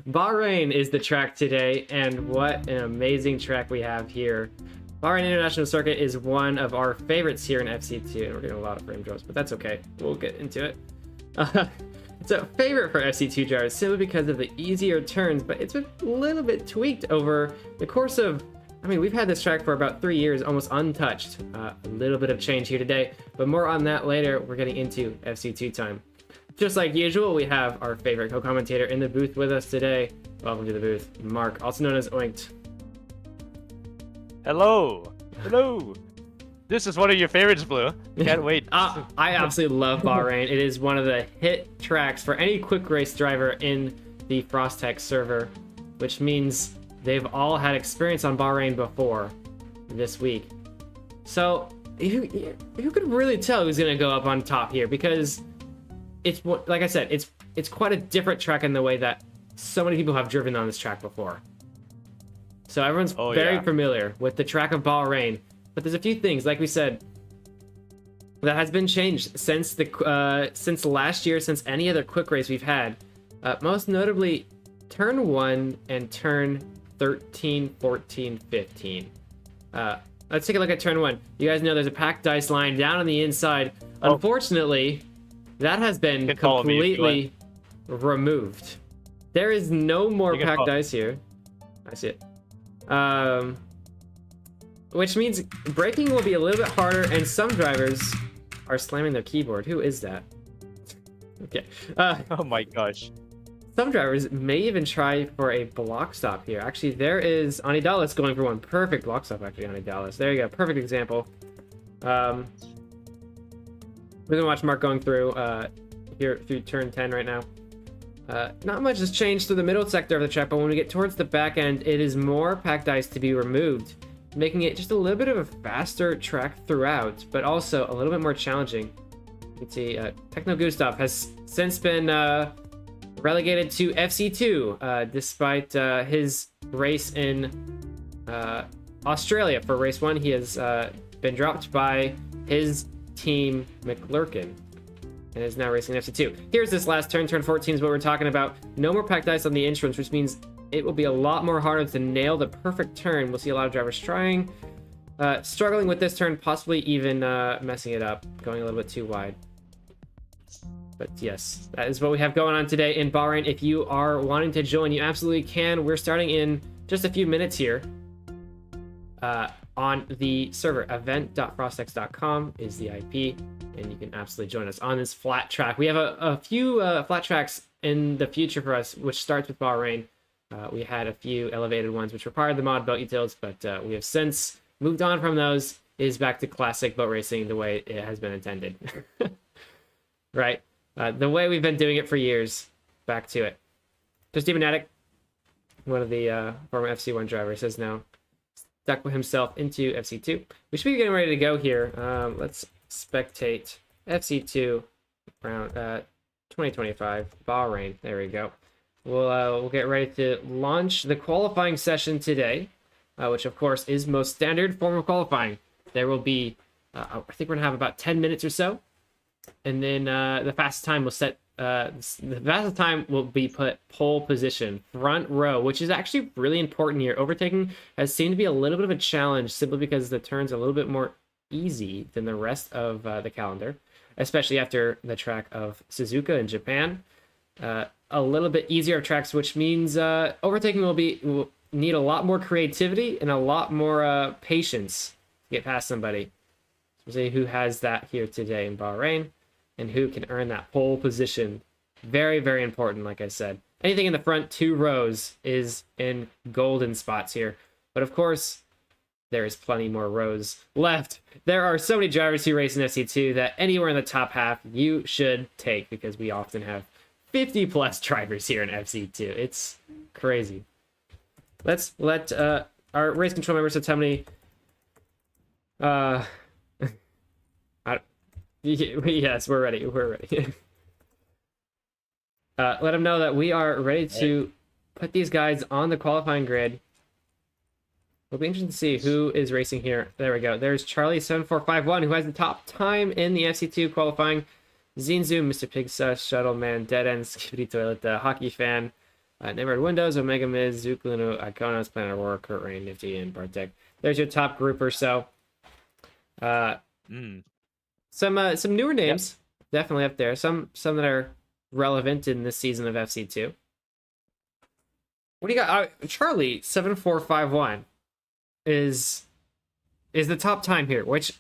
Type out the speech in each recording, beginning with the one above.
Bahrain is the track today, and what an amazing track we have here. Bahrain International Circuit is one of our favorites here in FC2, and we're getting a lot of frame drops, but that's okay. We'll get into it. It's a favorite for FC2 drivers simply because of the easier turns, but it's been a little bit tweaked over the course of, I mean, we've had this track for about 3 years, almost untouched. A little bit of change here today, but more on that later. We're getting into FC2 time. Just like usual, we have our favorite co-commentator in the booth with us today. Welcome to the booth, Mark, also known as Oinked. Hello. Hello. This is one of your favorites, Blue. Can't wait. I absolutely love Bahrain. It is one of the hit tracks for any quick race driver in the Frostech server, which means they've all had experience on Bahrain before this week. So who could really tell who's going to go up on top here? Because it's, like I said, it's quite a different track in the way that so many people have driven on this track before. So everyone's very familiar with the track of Bahrain. But there's a few things, like we said, that has been changed since last year, since any other quick race we've had. Most notably, turn 1 and turn 13, 14, 15. Let's take a look at turn 1. You guys know there's a packed dice line down on the inside. Unfortunately, that has been completely removed. There is no more packed dice here. I see it. Which means braking will be a little bit harder, and some drivers are slamming their keyboard. Who is that? Okay. Oh my gosh. Some drivers may even try for a block stop here. Actually, there is Anidalis going for one. Perfect block stop, actually, Anidalis. There you go. Perfect example. We're gonna watch Mark going through here through turn 10 right now. Not much has changed through the middle sector of the track, but when we get towards the back end, it is more packed ice to be removed, making it just a little bit of a faster track throughout, but also a little bit more challenging. You can see Techno Gustav has since been relegated to FC2, despite his race in Australia. For race 1, he has been dropped by his team McLurkin, and is now racing FC2. Here's this last turn. Turn 14 is what we're talking about. No more packed ice on the entrance, which means it will be a lot more harder to nail the perfect turn. We'll see a lot of drivers trying, struggling with this turn, possibly even messing it up, going a little bit too wide. But yes, that is what we have going on today in Bahrain. If you are wanting to join, you absolutely can. We're starting in just a few minutes here on the server. Event.frostex.com is the IP, and you can absolutely join us on this flat track. We have a few flat tracks in the future for us, which starts with Bahrain. We had a few elevated ones which required the mod boat utils, but we have since moved on from those. It is back to classic boat racing the way it has been intended. Right? The way we've been doing it for years. Back to it. So Steven Attic, one of the former FC1 drivers, has now stuck himself into FC2. We should be getting ready to go here. Let's spectate FC2 around 2025 Bahrain. There we go. We'll get ready to launch the qualifying session today, which of course is most standard form of qualifying. There will be, I think we're gonna have about 10 minutes or so, and then the fastest time will set. The fastest time will be put pole position, front row, which is actually really important here. Overtaking has seemed to be a little bit of a challenge simply because the turns are a little bit more easy than the rest of the calendar, especially after the track of Suzuka in Japan. A little bit easier tracks, which means overtaking will need a lot more creativity and a lot more patience to get past somebody. So we'll see who has that here today in Bahrain and who can earn that pole position. Very, very important, like I said. Anything in the front 2 rows is in golden spots here. But of course, there is plenty more rows left. There are so many drivers who race in FC2 that anywhere in the top half you should take, because we often have 50 plus drivers here in FC2. It's crazy. Let's let our race control members tell me. Yes, we're ready. We're ready. Let them know that we are ready to put these guys on the qualifying grid. It'll be interesting to see who is racing here. There we go. There's Charlie7451, who has the top time in the FC2 qualifying. Zinzu, Mr. Pigsaw, Shuttle Man, Dead End, Skibidi Toilet, Hockey Fan, Neighborhood Windows, Omega Miz, Zuclino, Iconos, Planet Aurora, Kurt Rain, Nifty, and Bartek. There's your top group or so. Some newer names, definitely up there. Some that are relevant in this season of FC2. What do you got? Charlie 7451 is the top time here, which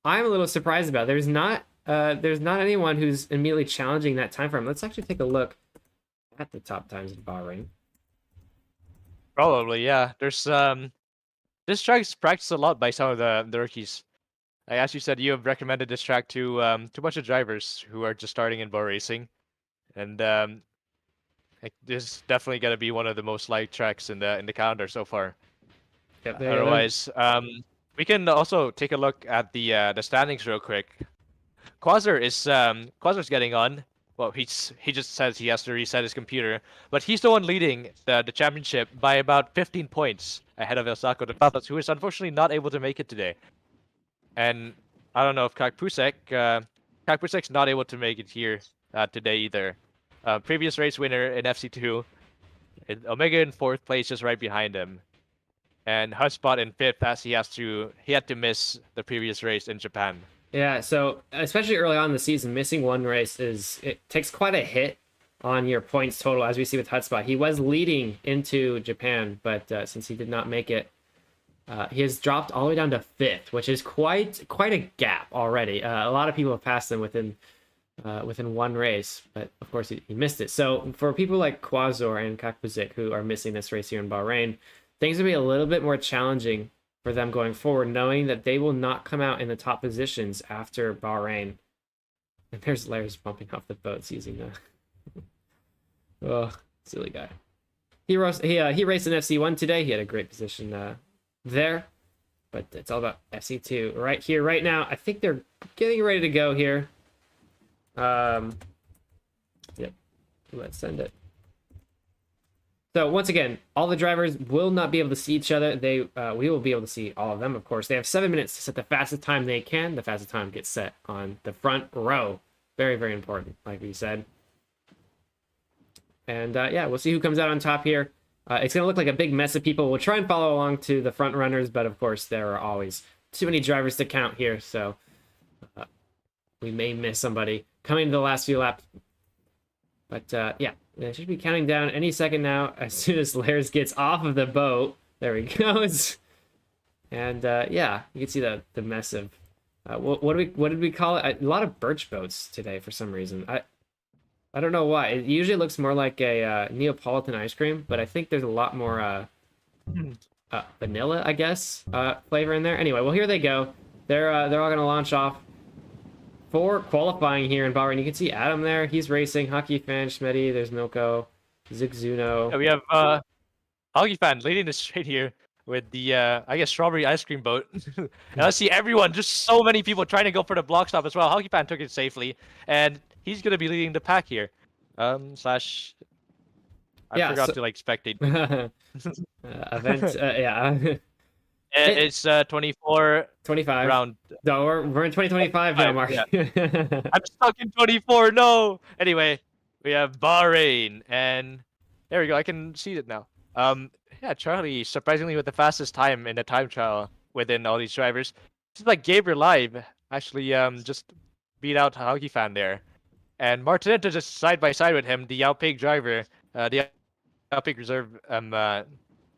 I'm a little surprised about. There's not anyone who's immediately challenging that time frame. Let's actually take a look at the top times in Bahrain. Probably, yeah. There's this track's practiced a lot by some of the rookies. As you said, you have recommended this track to a bunch of drivers who are just starting in bar racing, and this is definitely gonna be one of the most liked tracks in the calendar so far. Yep, Otherwise, we can also take a look at the standings real quick. Quasar's getting on. Well, he just says he has to reset his computer, but he's the one leading the championship by about 15 points ahead of Elsako de Patas, who is unfortunately not able to make it today. And I don't know if Kakpusek's not able to make it here today either. Previous race winner in FC2, Omega in 4th place, just right behind him, and Hutspot in 5th as he had to miss the previous race in Japan. Yeah, so especially early on in the season, missing one race it takes quite a hit on your points total, as we see with Hutspot. He was leading into Japan, but since he did not make it, he has dropped all the way down to 5th, which is quite a gap already. A lot of people have passed him within one race, but of course he missed it. So for people like Quasar and Kakpuzik who are missing this race here in Bahrain, things will be a little bit more challenging for them going forward, knowing that they will not come out in the top positions after Bahrain. And there's Lairs bumping off the boats using oh, silly guy. He raced in FC1 today. He had a great position there, but it's all about FC2 right here, right now. I think they're getting ready to go here. Yep, let's send it. So once again, all the drivers will not be able to see each other. We will be able to see all of them, of course. They have 7 minutes to set the fastest time they can. The fastest time gets set on the front row. Very, very important, like we said. And yeah, we'll see who comes out on top here. It's going to look like a big mess of people. We'll try and follow along to the front runners, but of course, there are always too many drivers to count here, so we may miss somebody coming to the last few laps. But yeah, it should be counting down any second now as soon as Lairs gets off of the boat. There he goes. And yeah, you can see the mess of what did we call it? A lot of birch boats today for some reason. I don't know why. It usually looks more like a Neapolitan ice cream, but I think there's a lot more vanilla, I guess, flavor in there. Anyway, well, here they go. They're all going to launch off for qualifying here in Bahrain. You can see Adam there. He's racing. Hockey Fan, Schmetty. There's Milko, Zigzuno. Yeah, we have Hockey Fan leading the straight here with the I guess strawberry ice cream boat. And I see everyone, just so many people trying to go for the block stop as well. Hockey Fan took it safely, and he's gonna be leading the pack here. I forgot to like spectate. Event, yeah. It's 25 round. No, we're in 2025 now, Mark. Yeah. I'm stuck in 24. No. Anyway, we have Bahrain, and there we go. I can see it now. Yeah, Charlie surprisingly with the fastest time in the time trial within all these drivers. It's like Gabriel Live actually just beat out Hockey Fan there, and Martinetta just side by side with him, the Alpig driver, the Alpig reserve,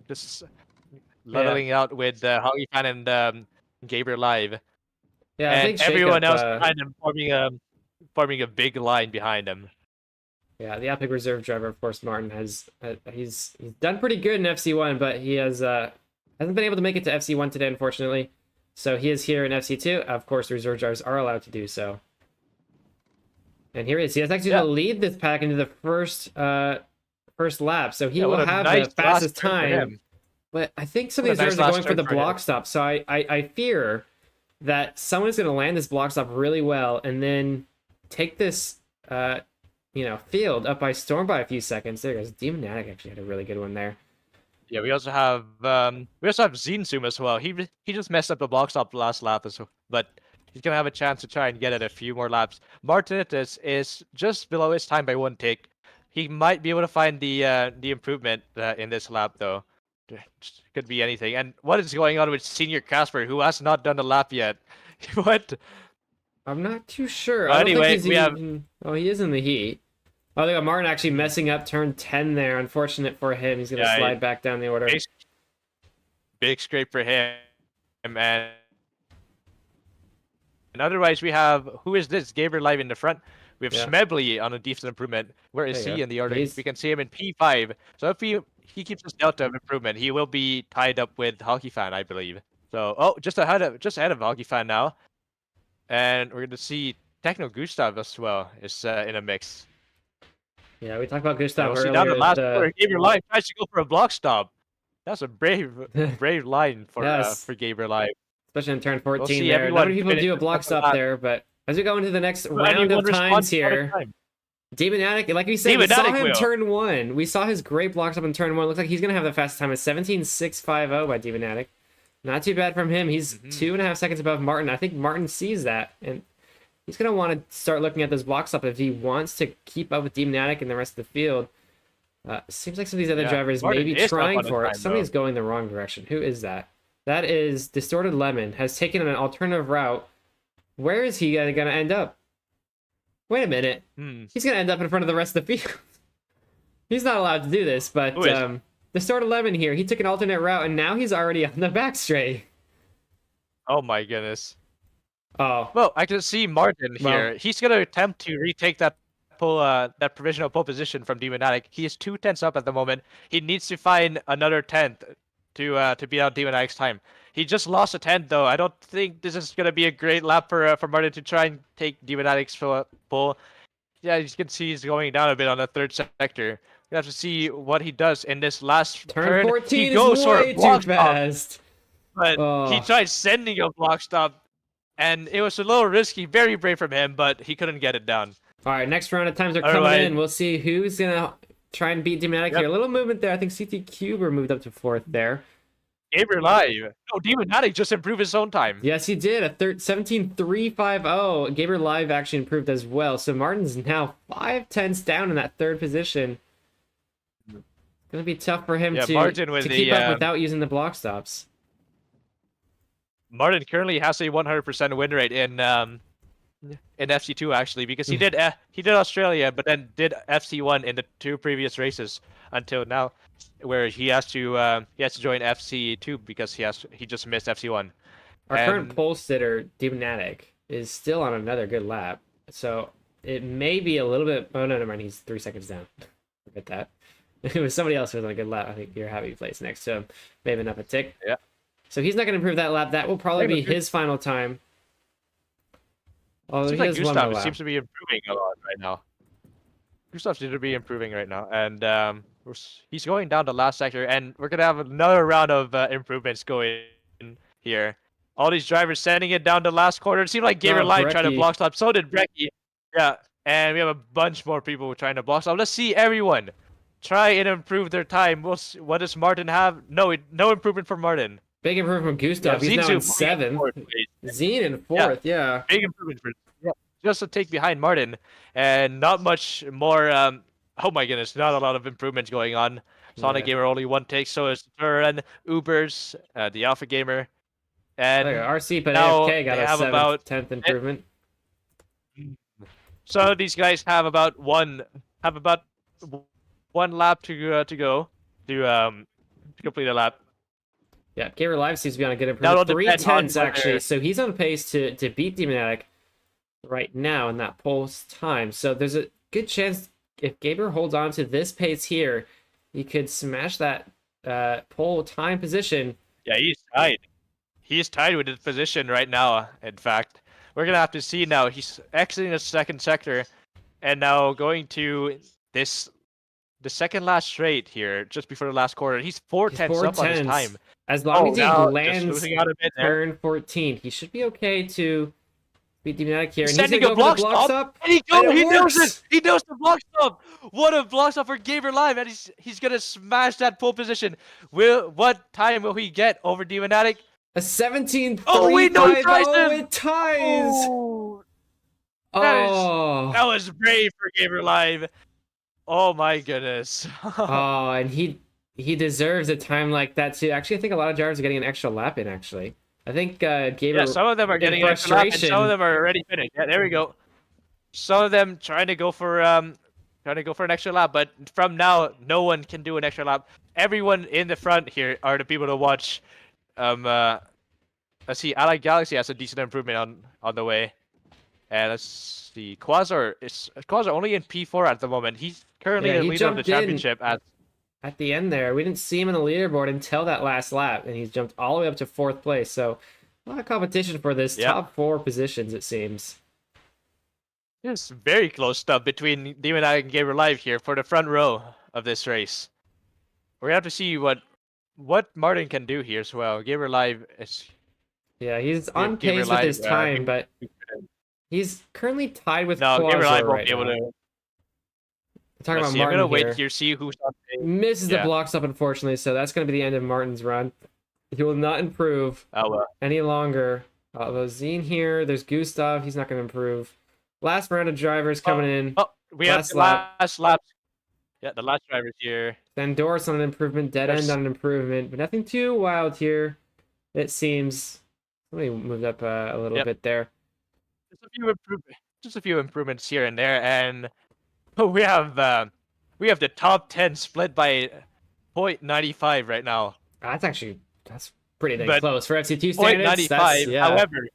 just leveling out with Hockey Fan and Gabriel Live. Yeah, and everyone else behind him forming a big line behind him. Yeah, the Alpig reserve driver, of course, Martin he's done pretty good in FC1, but he hasn't been able to make it to FC1 today, unfortunately. So he is here in FC2. Of course, reserve drivers are allowed to do so. And here he is. He has actually to lead this pack into the first lap, so he will have the fastest time. But I think some of these drivers are going for the block stop, so I fear that someone's going to land this block stop really well and then take this field up by storm by a few seconds. There goes Demonatic. Actually had a really good one there. Yeah, we also have Zinzoom as well. He just messed up the block stop last lap as well, but he's gonna have a chance to try and get it a few more laps. Martinez is just below his time by 1 tick. He might be able to find the improvement in this lap though. Could be anything. And what is going on with Senior Casper, who has not done the lap yet? What? I'm not too sure. Well, I don't think anyway, he's we have. even... Oh, he is in the heat. Oh, they got Martin actually messing up turn 10 there. Unfortunate for him. He's going to slide back down the order. Big scrape for him. And otherwise, we have... Who is this? Gabriel Live in the front. We have Smebly on a defensive improvement. Where is he in the order? We can see him in P5. So if he keeps his delta of improvement, he will be tied up with Hockey Fan, I believe. So, just ahead of Hockey Fan now. And we're going to see Techno Gustav as well is in a mix. Yeah, we talked about Gustav we'll earlier. See down the last quarter, Gabriel Live tries to go for a block stop. That's a brave line for Gabriel Live. Especially in turn 14 there. Not many people do a block stop there, but as we go into the next round of times here, Demonatic, like we said, we saw him turn 1. We saw his great blocks up in turn 1. Looks like he's going to have the fastest time at 17.650 by Demonatic. Not too bad from him. He's 2.5 seconds above Martin. I think Martin sees that, and he's going to want to start looking at those block stops if he wants to keep up with Demonatic and the rest of the field. Seems like some of these other drivers Martin may be trying for it. Somebody's going the wrong direction. Who is that? That is Distorted Lemon, has taken an alternative route. Where is he going to end up? Wait a minute. He's going to end up in front of the rest of the field. He's not allowed to do this, but Distorted Lemon here, he took an alternate route, and now he's already on the back straight. Oh my goodness. Oh. Well, I can see Martin here. He's going to attempt to retake that provisional pole position from Demonatic. He is 2 tenths up at the moment. He needs to find another 10th to beat out Demonatic's time. He just lost a 10th though. I don't think this is going to be a great lap for Martin to try and take Demonatic's pole. Yeah, you can see he's going down a bit on the third sector. We have to see what he does in this last turn. 14 he goes is for way a block too fast. Stop, but he tried sending a block stop, and it was a little risky. Very brave from him, but he couldn't get it down. All right, next round of times are coming in. We'll see who's going to try and beat Demonatic here. A little movement there. I think CT Cuber moved up to 4th there. Gabriel Live. No, Demonatic just improved his own time. Yes, he did. A 17.350. Gabriel Live actually improved as well. So Martin's now 5 tenths down in that 3rd position. It's going to be tough for him to keep up without using the block stops. Martin currently has a 100% win rate in FC2 actually, because he did Australia, but then did FC1 in the 2 previous races until now, where he has to join FC2 because he just missed FC1. Our current pole sitter, Demonatic, is still on another good lap, so it may be a little bit. Oh no, never mind. He's 3 seconds down. Forget that. It was somebody else who was on a good lap. I think you're happy place next to him. Maybe enough a tick. Yeah. So he's not going to improve that lap. That will probably be his final time. Oh, seems like Gustav seems to be improving a lot right now. Gustav seems to be improving right now, and he's going down the last sector, and we're gonna have another round of improvements going here. All these drivers sending it down the last quarter. It seemed like Gabriel Light tried to block stop. So did Brecky. Yeah, and we have a bunch more people trying to block stop. Let's see everyone try and improve their time. We'll see. What does Martin have? No improvement for Martin. Big improvement from Gustav. He's now in 7th. Zine in 4th, yeah. Big improvement for just a take behind Martin, and not much more. Oh my goodness, not a lot of improvements going on. Sonic Gamer only 1 take, so is Turan, Ubers, the Alpha Gamer, and RC but AFK got a 7th, 10th improvement. So these guys have about one lap to go to complete a lap. Yeah, Gamer Live seems to be on a good improvement. 3 tenths actually, so he's on pace to beat Demonatic right now in that pole's time. So there's a good chance if Gaber holds on to this pace here, he could smash that pole time position. Yeah, he's tied. He's tied with his position right now. In fact, we're gonna have to see now. He's exiting the 2nd sector, and now going to the second last straight here, just before the last quarter. He's 4 tenths up on his time. As long as he lands turn 14, he should be okay to beat Demonatic here. And he's going to go for the block stop. And he knows it! He knows the block stop! What a block stop for Gaber Live, and he's going to smash that pole position. What time will he get over Demonatic? A 17.350. Oh, wait, no, he ties him! It ties! That was brave for Gaber Live. Oh my goodness. Oh, and he deserves a time like that too. Actually, I think a lot of drivers are getting an extra lap in. Actually, I think Yeah, Gabriel some of them are in getting an extra lap, and some of frustration. them are already finished. Yeah, there we go. Some of them trying to go for an extra lap, but from now no one can do an extra lap. Everyone in the front here are the people to watch. Let's see, Allied Galaxy has a decent improvement on the way. And let's see, Quasar only in P4 at the moment. He's currently Yeah, the he leader of the jumped in championship at the end there. We didn't see him on the leaderboard until that last lap, and he's jumped all the way up to fourth place. So a lot of competition for this yeah. top 4 positions, it seems. It's very close stuff between Demon Eye and Gamer Live here for the front row of this race. We're gonna have to see what Martin can do here as well. Gamer Live is Yeah, he's on Gamer pace with Live, his time, but he's currently tied with no, Gamer Live Quasar won't right be able now. to. We're talking Let's about see. I'm Martin gonna wait here. here, see who's on pace. Misses the Yeah. blocks up, unfortunately, so that's going to be the end of Martin's run. He will not improve Oh well. any longer. Although Zine here, there's Gustav, he's not going to improve. Last round of drivers coming in. Oh, we have Last the lap. last lap. Yeah, the last drivers here. Then Doris on an improvement, Dead End on an improvement, but nothing too wild here. It seems. Somebody moved up a little bit there. Just a few improvements here and there, and we have the top 10 split by 0.95 right now. That's pretty dang But close for FC2 standards. 0.95. Yeah. However,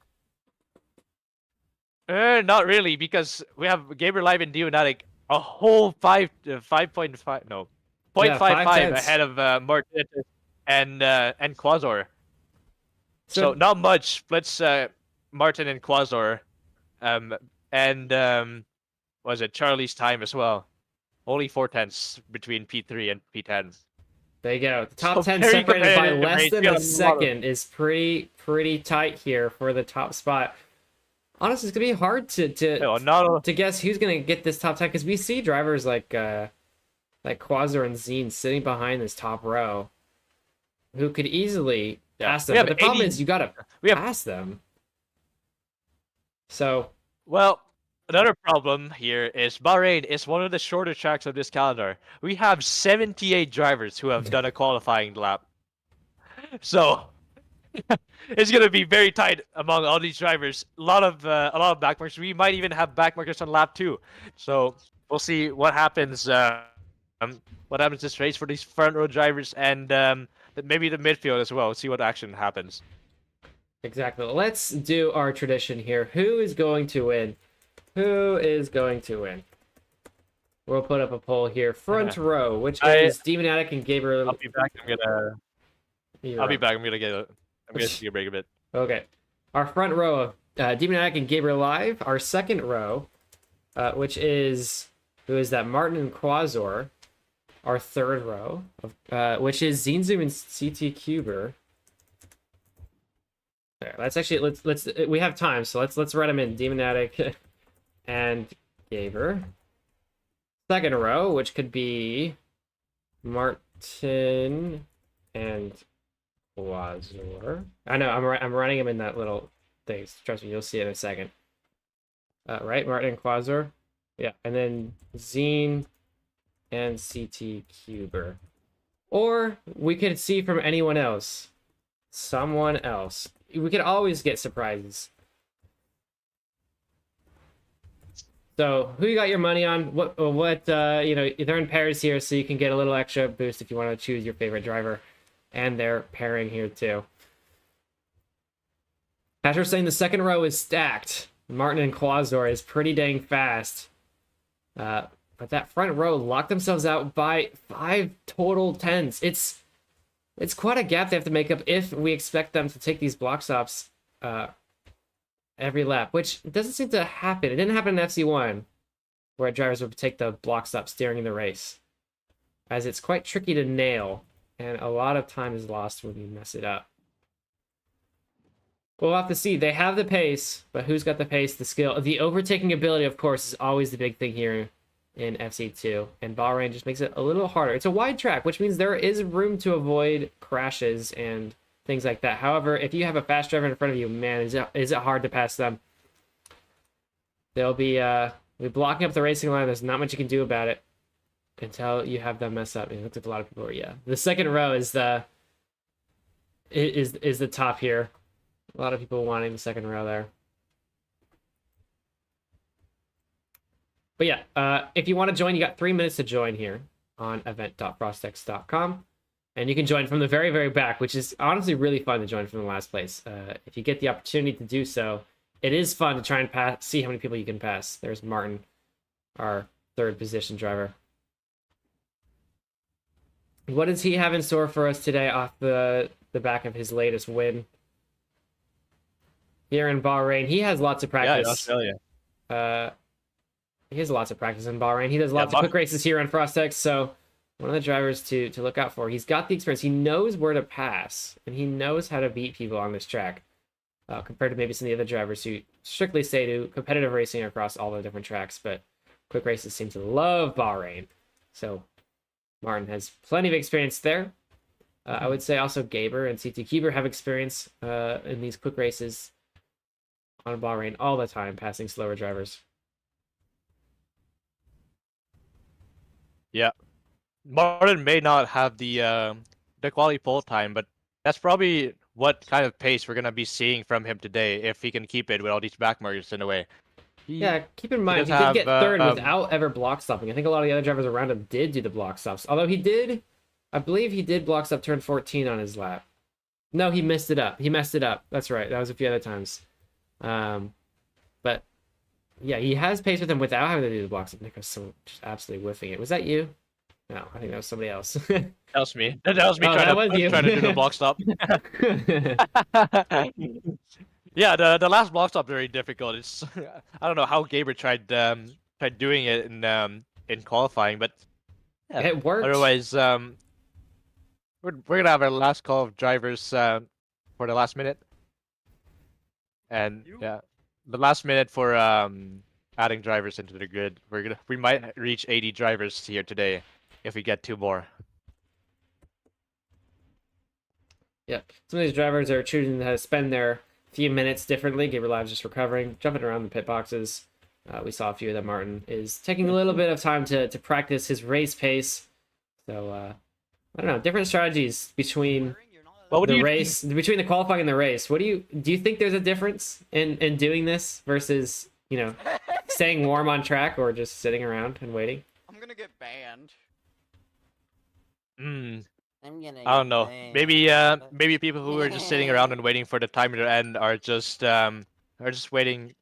not really, because we have Gamer Live and Dionatic a whole 5.5 no 0.55 5/10. ahead of Martin and Quasar. So So not much splits Martin and Quasar, and was it Charlie's time as well? Only 4/10 between P3 and P10. there you go. The top So 10 very separated by competitive less race. than We got a a lot of- second is pretty tight here for the top spot. Honestly, it's gonna be hard No, not to guess who's gonna get this top 10 because we see drivers like Quasar and Zine sitting behind this top row who could easily pass them. We But have the problem 80 is you gotta we have pass them. So Well, another problem here is Bahrain is one of the shorter tracks of this calendar. We have 78 drivers who have done a qualifying lap. So it's gonna be very tight among all these drivers. A lot of backmarkers. We might even have backmarkers on lap 2. So we'll see what happens. What happens this race for these front row drivers and maybe the midfield as well. See what action happens. exactly. Let's do our tradition here. Who is going to win? Who is going to win? We'll put up a poll here. Front row, which is Demonatic and Gabriel. I'll be back. I'll be back. I'm gonna take a break a bit. Okay. Our front row of Demonatic and Gabriel Live. Our second row, which is who is that? Martin and Quasar. Our third row, of, which is Zinzoom and CT Cuber. There. Let's actually let's we have time, so let's write them in. Demonatic and Gaber. Second row, which could be Martin and Quasar. I know I'm running them in that little thing. Trust me, you'll see it in a second. Right, Martin and Quasar. Yeah, and then Zine and CT Cuber. Or we could see from anyone else. Someone else. We could always get surprises. So, who you got your money on? What you know, they're in pairs here, so you can get a little extra boost if you want to choose your favorite driver. And they're pairing here too. After saying the second row is stacked, Martin and Quasar is pretty dang fast. But that front row locked themselves out by 5 total tenths. It's quite a gap they have to make up if we expect them to take these block stops every lap, which doesn't seem to happen. It didn't happen in FC1, where drivers would take the block stops during the race, as it's quite tricky to nail, and a lot of time is lost when you mess it up. We'll have to see. They have the pace, but who's got the pace, the skill? The overtaking ability, of course, is always the big thing here in FC2, and Bahrain just makes it a little harder. It's a wide track, which means there is room to avoid crashes and things like that. However, if you have a fast driver in front of you, man, is it hard to pass them. They'll be blocking up the racing line. There's not much you can do about it. until you have them mess up. It looks like a lot of people are, yeah. The second row is the top here. A lot of people wanting the second row there. But yeah, if you want to join, you got 3 minutes to join here on event.frostex.com. And you can join from the very, very back, which is honestly really fun to join from the last place. If you get the opportunity to do so, it is fun to try and see how many people you can pass. There's Martin, our third position driver. What does he have in store for us today off the back of his latest win? Here in Bahrain, he has lots of practice. Yeah, in Australia. He has lots of practice in Bahrain. He does lots of quick races here on Frostex, so one of the drivers to look out for. He's got the experience. He knows where to pass, and he knows how to beat people on this track, compared to maybe some of the other drivers who strictly stay to competitive racing across all the different tracks, but quick races seem to love Bahrain. So Martin has plenty of experience there. I would say also Gaber and CT Keeper have experience in these quick races on Bahrain all the time, passing slower drivers. Yeah. Martin may not have the quality pole time, but that's probably what kind of pace we're gonna be seeing from him today if he can keep it with all these back markers in a way. Yeah, keep in mind he did get third without ever block stopping. I think a lot of the other drivers around him did do the block stops. Although I believe he did block stop turn 14 on his lap. No, he messed it up. That's right. That was a few other times. But yeah, he has pace with him without having to do the block stop. Nick was so just absolutely whiffing it. Was that you? No, I think that was somebody else. That was me. That was me trying to do the block stop. Yeah, the last block stop very difficult. It's I don't know how Gaber tried doing it in qualifying, but yeah, it worked. Otherwise, we're gonna have our last call of drivers for the last minute, and yeah, the last minute for adding drivers into the grid. We might reach 80 drivers here today if we get 2 more. Yeah, some of these drivers are choosing to spend their few minutes differently. Gaber Live's just recovering, jumping around the pit boxes. We saw a few of them. Martin is taking a little bit of time to practice his race pace. So I don't know, different strategies between between the qualifying and the race. What do you think there's a difference in doing this versus, you know, staying warm on track or just sitting around and waiting? I'm gonna get banned. I don't know. Maybe people who are just sitting around and waiting for the timer to end are just waiting,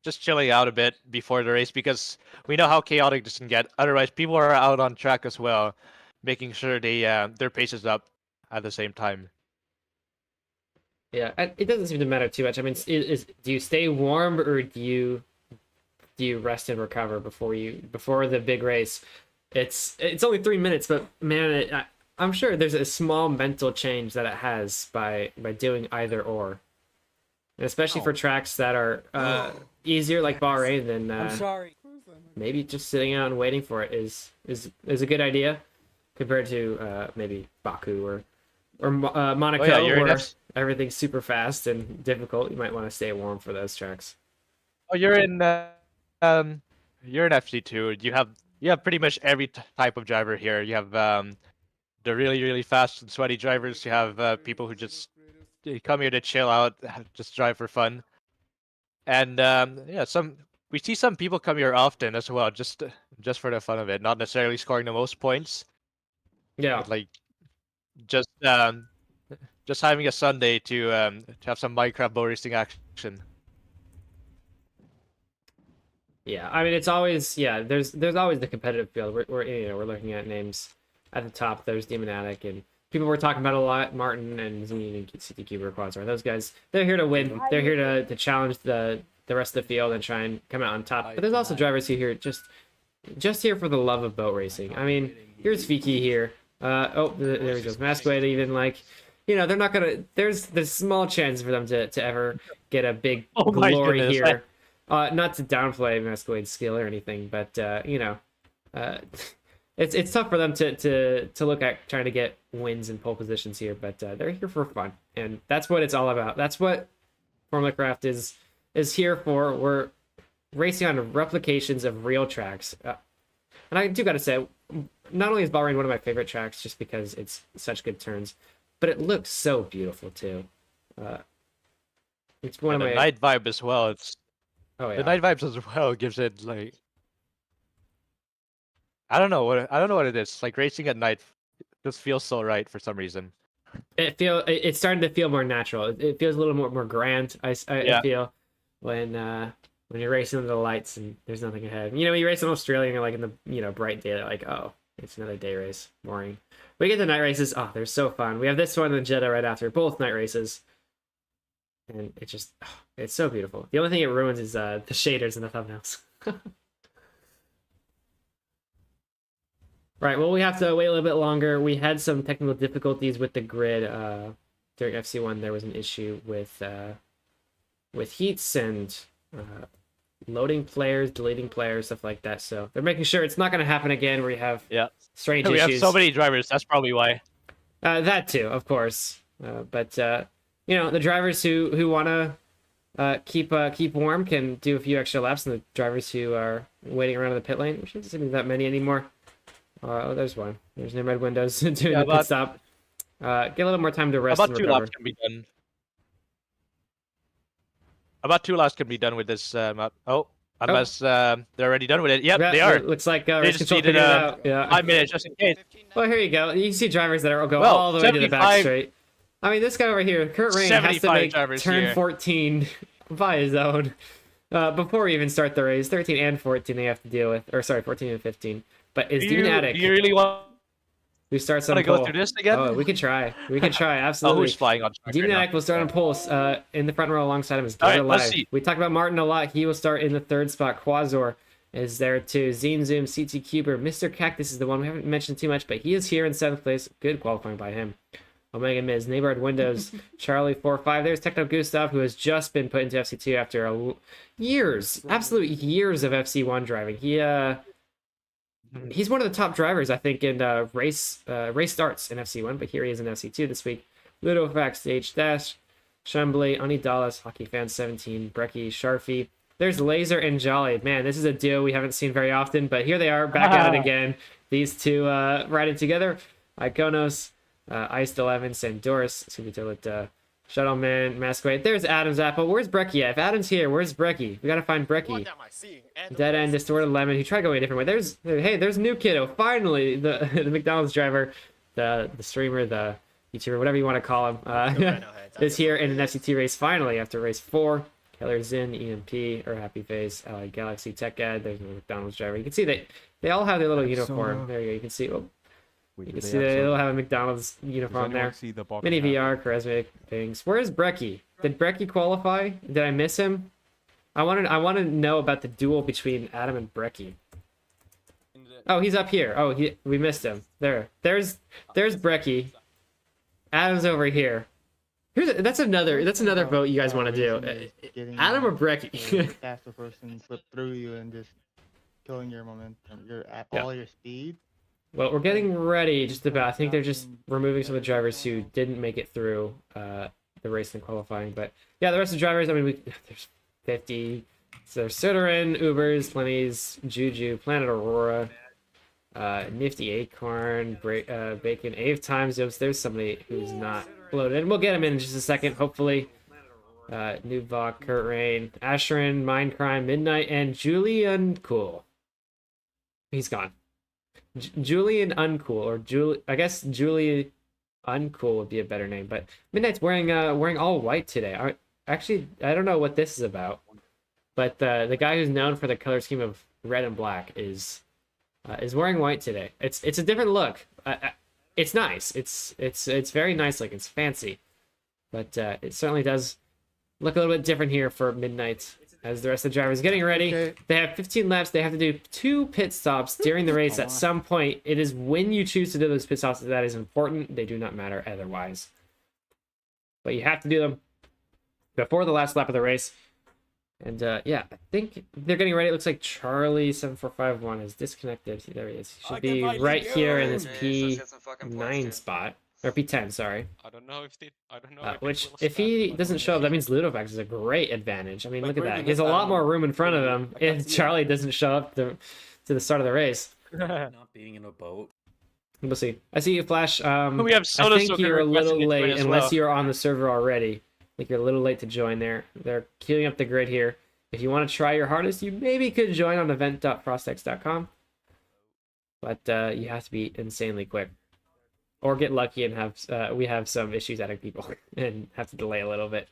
just chilling out a bit before the race, because we know how chaotic this can get. Otherwise, people are out on track as well, making sure their pace is up at the same time. Yeah, it doesn't seem to matter too much. I mean, do you stay warm or do you rest and recover before the big race? It's only 3 minutes, but man, I'm sure there's a small mental change that it has by doing either or, and especially for tracks that are easier like Bahrain. Then I'm sorry. Maybe just sitting out and waiting for it is a good idea compared to maybe Baku or Monaco, where everything's super fast and difficult. You might want to stay warm for those tracks. Oh, you're in FC2. You have pretty much every type of driver here. You have the really, really fast and sweaty drivers. You have people who just come here to chill out, just drive for fun. And yeah, we see some people come here often as well, just for the fun of it, not necessarily scoring the most points. Yeah, but like just having a Sunday to have some Minecraft boat racing action. Yeah, I mean, it's always, yeah, there's always the competitive field. We're looking at names at the top. There's Demonatic and people we're talking about a lot, Martin and Zine and CT Cuber Quadsar. Those guys, they're here to win. They're here to challenge the rest of the field and try and come out on top. But there's also drivers who are here just here for the love of boat racing. I mean, here's Fiki here. There he goes. Masquerade even, like, you know, they're not gonna. There's small chance for them to ever get a big glory here. Not to downplay Masquerade's skill or anything, but you know, it's tough for them to look at trying to get wins and pole positions here. But they're here for fun, and that's what it's all about. That's what Formula Craft is here for. We're racing on replications of real tracks, and I do gotta say, not only is Bahrain one of my favorite tracks just because it's such good turns, but it looks so beautiful too. It's one And of the my night vibe as well. It's oh the yeah. night vibes as well gives it like I don't know what it is. Like racing at night just feels so right for some reason. It's starting to feel more natural. It feels a little more grand. I Yeah. feel when you're racing under the lights and there's nothing ahead. You know, when you race in Australia and you're like in the bright day, like, oh, it's another day race. Boring. We get the night races. Oh, they're so fun. We have this one and Jeddah right after, both night races. And it's so beautiful. The only thing it ruins is the shaders and the thumbnails. Right, well, we have to wait a little bit longer. We had some technical difficulties with the grid. During FC1, there was an issue with heats and loading players, deleting players, stuff like that. So they're making sure it's not going to happen again where you have strange we issues. have so many drivers. That's probably why. That too, of course. But you know, the drivers who want to keep warm can do a few extra laps, and the drivers who are waiting around in the pit lane, which isn't that many anymore. Oh, there's one. There's no red windows doing the pit stop. Get a little more time to rest and About recover. 2 laps can be done. About 2 laps can be done with this map. Unless they're already done with it. Yep, Yeah, they are. It looks like They race just control needed figured it out. Yeah. 5 minutes just in case. Well, here you go. You can see drivers that go Well, all the way to the back 75 straight. I mean, this guy over here, Kurt Rain, has to 75 make drivers turn here. 14 by his own before we even start the race. 13 and 14 they have to deal with. Or, sorry, 14 and 15. But it's Demon Attic Do you really want who starts on to go pole. through this again? Oh, we could try. We could try, Oh, absolutely. who's flying on track Demon right Attic will start on pole in the front row alongside him as All right, Dota let's Live. see. We talked about Martin a lot. He will start in the 3rd spot. Quazor is there too. Zine Zoom, CT Cuber, Mr. Cactus is the one we haven't mentioned too much, but he is here in 7th place. Good qualifying by him. Omega Miz, Neighborhood Windows, Charlie 4-5. There's Techno Gustav, who has just been put into FC2 after absolute years of FC1 driving. He's one of the top drivers, I think, in race starts in FC1, but here he is in FC2 this week. Ludofax, Stage Dash, Chambly, Ani Dallas, Hockey Fan 17, Brecky, Sharfy. There's Laser and Jolly. Man, this is a duo we haven't seen very often, but here they are back at it again. These two riding together. Iconos, Iced 11, Sandoris, Shuttleman, Masquerade. There's Adam's Apple. Where's Brecky at? If Adam's here, where's Brecky? We gotta find Brecky. Dead End, Distorted Lemon. He tried going a different way. There's New Kiddo. Finally, the McDonald's driver, the streamer, the YouTuber, whatever you want to call him, is here in an FC2 race finally after race 4. Keller Zin, EMP, or Happy Face, Allied Galaxy, Tech Ad. There's no McDonald's driver. You can see they all have their little uniform. There you go. You can see. You can see they all have a McDonald's uniform there. Mini VR, Charismatic things. Where is Brecky? Did Brecky qualify? Did I miss him? I want to know about the duel between Adam and Brecky. Oh, he's up here. Oh, we missed him. There's Brecky. Adam's over here. That's another vote you guys want to do. Adam or Brecky? Faster person slip through you and just killing your momentum. You're at all your speed. Well, we're getting ready just about. I think they're just removing some of the drivers who didn't make it through the race and qualifying. But yeah, the rest of the drivers, I mean, there's 50. So there's Soterin, Ubers, Plenty's, Juju, Planet Aurora, Nifty Acorn, Bacon, Ave Times. There's somebody who's not loaded. We'll get him in just a second, hopefully. Nubok, Kurt Rain, Asherin, Mindcrime, Midnight, and Julian Cool. He's gone. Julian Uncool, or I guess Julie Uncool would be a better name. But Midnight's wearing all white today. I don't know what this is about, but the guy who's known for the color scheme of red and black is wearing white today. It's a different look. It's nice. It's very nice. Like, it's fancy, but it certainly does look a little bit different here for Midnight. As the rest of the drivers getting ready, They have 15 laps. They have to do 2 pit stops during the race at some point. It is when you choose to do those pit stops that is important. They do not matter otherwise. But you have to do them before the last lap of the race. And yeah, I think they're getting ready. It looks like Charlie7451 is disconnected. There he is. He should be right here in this P9 spot. Or P10, sorry. I don't know if Which, if he doesn't show up, that means Ludovax is a great advantage. I mean, look at that. He has a lot more room in front of him if Charlie doesn't show up to the start of the race. Not being in a boat. We'll see. I see you, Flash. We have I Soda think Soaker you're a little requesting to join late, as unless well. you're on the server already. I think you're a little late to join there. They're queuing up the grid here. If you want to try your hardest, you maybe could join on event.frostex.com. But you have to be insanely quick. Or get lucky and have we have some issues adding people and have to delay a little bit.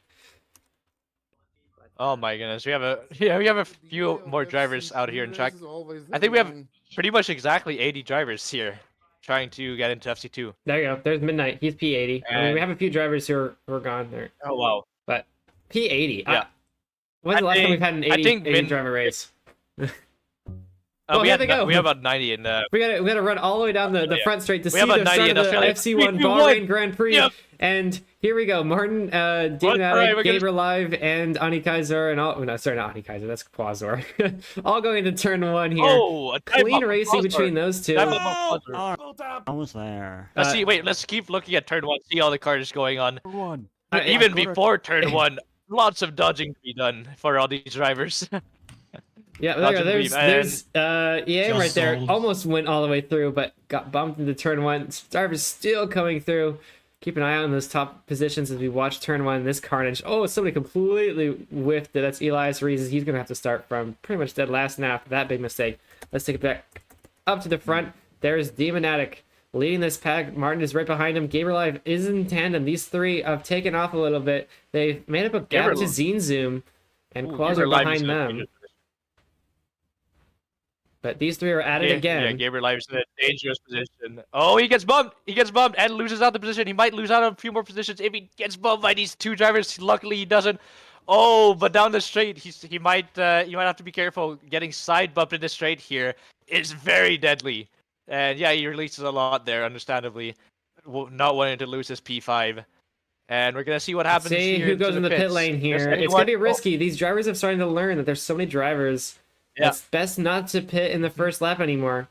Oh my goodness, we have a few more drivers out here in track. I think we have pretty much exactly 80 drivers here trying to get into FC2. There you go. There's Midnight. He's P80. I mean, we have a few drivers who are gone there. Oh wow. But P80. Yeah. When's the last time we've had an 80 Min- driver race? Oh, we we have to go. We have about 90 in We gotta run all the way down the front straight to see have the a 90 start in of the Australia. FC1 3, 2, Bahrain 1. Grand Prix. Yep. And here we go. Martin, Alright, Dinatic, we're Gaber Live, and Ani Kaiser, and all. Oh, no, sorry, not Ani Kaiser. That's Quasar. All going into turn 1 here. Oh, a time Clean up racing Quasar. between those two. Time up Quasar. Almost there. Let's see. Wait, let's keep looking at turn 1. See all the cars going on. One. Even before turn 1, lots of dodging to be done for all these drivers. Yeah, there you go. Dodging There's EAM right Just there. sold. Almost went all the way through, but got bumped into turn 1. Drivers still coming through. Keep an eye on those top positions as we watch turn 1. This carnage. Oh, somebody completely whiffed it. That's Elias Reeses. He's gonna have to start from pretty much dead last now after that big mistake. Let's take it back up to the front. There's Demonatic leading this pack. Martin is right behind him. Gaber Live is in tandem. These three have taken off a little bit. They've made up a gap to Zine Zoom, and Quasar behind them. But these three are at it again. Yeah, Gabriel Live's in a dangerous position. Oh, he gets bumped. He gets bumped and loses out the position. He might lose out on a few more positions if he gets bumped by these two drivers. Luckily, he doesn't. Oh, but down the straight, he might have to be careful. Getting side bumped in the straight here is very deadly. And yeah, he releases a lot there, understandably, not wanting to lose his P5. And we're gonna see what happens. See here who goes in the pit pits. lane here. Does It's gonna be anyone- risky. These drivers have started to learn that there's so many drivers. Yeah. It's best not to pit in the first lap anymore.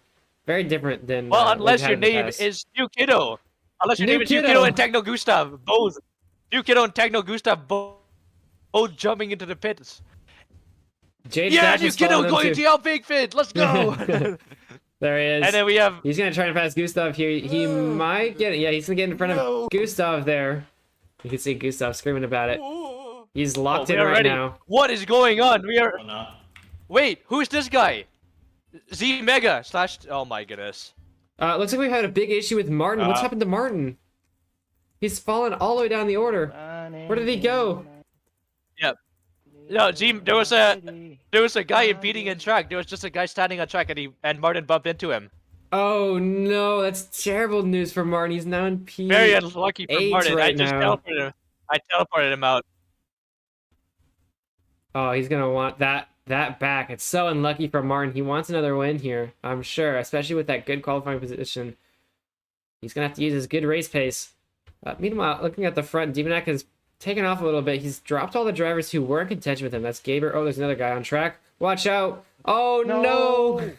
Very different than Well, what unless we've had your in the name past. is New Kiddo. Unless your New name is New Kiddo. Kiddo and Techno Gustav. Both. New Kiddo and Techno Gustav both jumping into the pits. Jade Yeah, Dash New is following Kiddo them going too. to Yell Big Fit. Let's go. There he is. And then we have He's gonna try to pass Gustav here. He might get it. Yeah, he's gonna get in front of Gustav there. You can see Gustav screaming about it. He's locked in we are right ready. now. What is going on? We are. Or not. Wait, who's this guy? Z Mega slash. Oh my goodness. Looks like we've had a big issue with Martin. What's happened to Martin? He's fallen all the way down the order. Where did he go? No, Z. There was a guy impeding in track. There was just a guy standing on track, and Martin bumped into him. Oh no, that's terrible news for Martin. He's now in P. Very unlucky for 8 Martin. I right just now. teleported him out. Oh, he's gonna want that back. It's so unlucky for Martin. He wants another win here, I'm sure, especially with that good qualifying position. He's gonna have to use his good race pace. Meanwhile, looking at the front, Demonac has taken off a little bit. He's dropped all the drivers who were in contention with him. That's Gaber. Oh, there's another guy on track. Watch out! Oh no!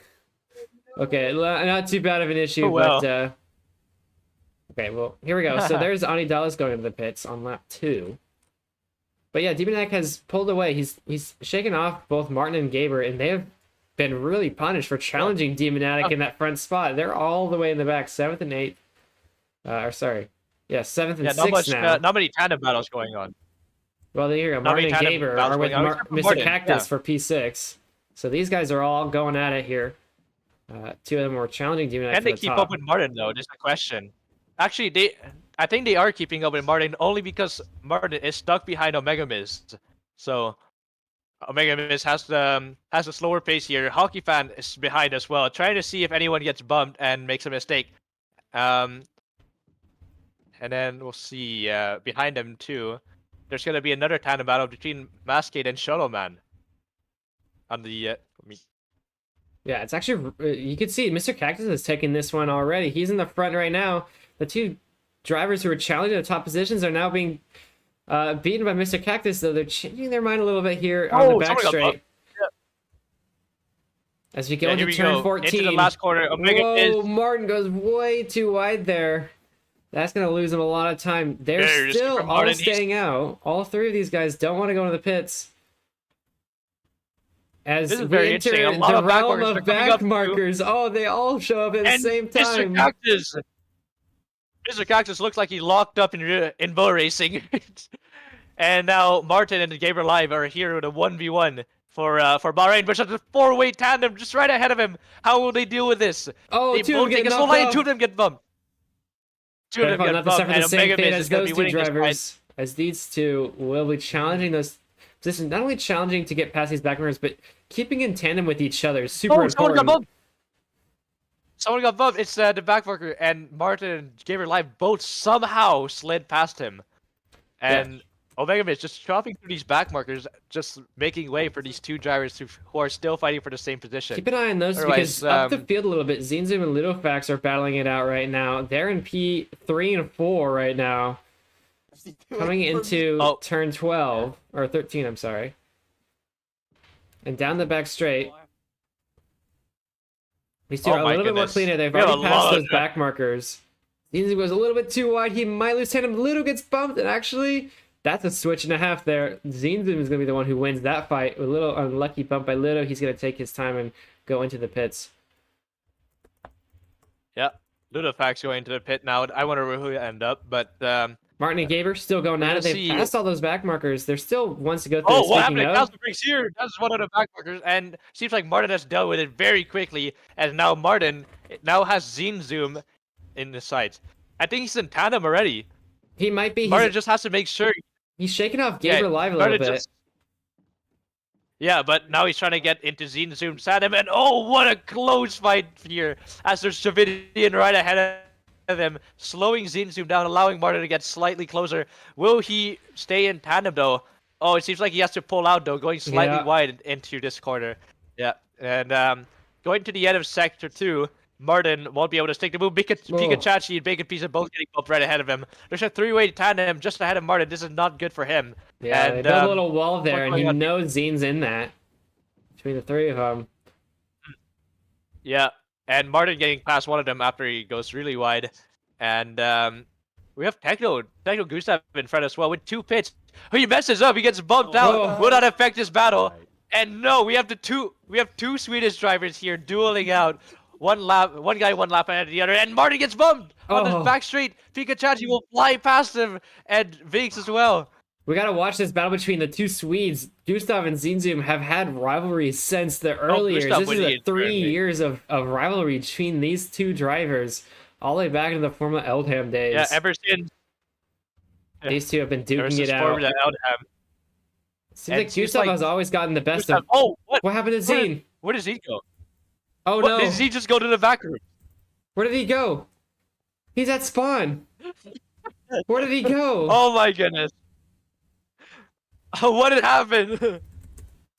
Okay, not too bad of an issue, Oh, well. but okay, well, here we go. So there's Ani Dallas going into the pits on lap 2. But yeah, Demonac has pulled away. He's shaken off both Martin and Gaber, and they have been really punished for challenging Demonatic in that front spot. They're all the way in the back, 7th and 8th. Or sorry, yeah, 7th and Yeah, 6th now. not many tandem battles going on. Well, there you go. not Martin many and tandem Gaber battles are with going on, except for Mr. Martin, Cactus yeah. for P6. So these guys are all going at it here. Two of them were challenging Demonac Can for they the keep top. up with Martin though? Just a question. Actually, I think they are keeping up with Martin only because Martin is stuck behind Omega Mist. So Omega Mist has a slower pace here. Hockey Fan is behind as well, trying to see if anyone gets bumped and makes a mistake. And then we'll see behind them too. There's gonna be another tandem battle between Mascade and Shuttle Man. On the Yeah, it's actually, you can see Mr. Cactus has taken this one already. He's in the front right now. The two drivers who were challenging the top positions are now being beaten by Mr. Cactus, though they're changing their mind a little bit here on the back someone got straight. bumped. As we go here into we turn go. 14. Into the last corner. Omega Whoa, is Martin goes way too wide there. That's going to lose him a lot of time. They're Very risky still from all Martin. staying out. All three of these guys don't want to go into the pits. As This is we very enter interesting. A lot the of back realm markers of are coming back up too. markers. Oh, they all show up at the And same Mr. time. Cactus. Mr. Cactus looks like he locked up in bow racing. And now Martin and Gabriel Live are here with a 1v1 for Bahrain, but just a 4-way tandem just right ahead of him. How will they deal with this? Oh, They two both get take a slow knocked line, off. 2 of them get bumped. 2 of them Careful get not to bumped, suffer and the same Omega fate Miz as is going to those be two winning this fight. drivers. As these two will be challenging those positions, not only challenging to get past these backmarkers, but keeping in tandem with each other is super Oh, someone got important. bumped. Someone got bumped. It's the backmarker, and Martin and Gabriel Live both somehow slid past him. And Omega Miz just chopping through these backmarkers, just making way for these two drivers who are still fighting for the same position. Keep an eye on those Otherwise, because up the field a little bit, Zinzum and Ludofax are battling it out right now. They're in P3 and 4 right now. Coming into turn 12, or 13, I'm sorry. And down the back straight. These two are a little bit more cleaner. They've already passed those back markers. Zinzum goes a little bit too wide. He might lose tandem. Ludo gets bumped, and actually, that's a switch and a half there. Zinzum is going to be the one who wins that fight. A little unlucky bump by Ludo. He's going to take his time and go into the pits. Yeah, Ludofax going into the pit now. I wonder who he'll end up, but Martin and Gaber still going at it. They've passed all those back markers. There's still ones to go through. Oh, what happened to Casper Briggs here? That's one of the back markers, and seems like Martin has dealt with it very quickly, and now Martin now has Zinzum in the sights. I think he's in tandem already. He might be. Martin just has to make sure. He's shaking off Gaber Live a little bit. Yeah, but now he's trying to get into Zinzum's tandem, and oh, what a close fight here, as there's Javidian right ahead of them, slowing Zinzum down, allowing Martin to get slightly closer. Will he stay in tandem, though? Oh, it seems like he has to pull out, though, going slightly wide into this corner. Yeah, and going to the end of Sector 2, Martin won't be able to stick the move. Pikachu and Bacon Pizza both getting up right ahead of him. There's a 3-way tandem just ahead of Martin. This is not good for him. Yeah, and, they built a little wall there, and he knows Zine's in that. Between the three of them. Yeah, and Martin getting past one of them after he goes really wide. And we have Techno Gustav in front as well with 2 pits. Oh, he messes up. He gets bumped out. Will not affect this battle. And no, we have two Swedish drivers here dueling out. One guy one lap ahead of the other, and Martin gets bumped on the back straight. Pikachu will fly past him, and Vinks as well. We gotta watch this battle between the two Swedes. Gustav and Zinzum have had rivalries since the early years. This is a 3 years of rivalry between these two drivers, all the way back in the Formula Eldham days. Yeah, ever since these two have been duking it out. Seems like Gustav has always gotten the best of. Oh, what happened to Zine? Where does he go? Oh no! Did he just go to the back room? Where did he go? He's at spawn. Where did he go? Oh my goodness! What had happened?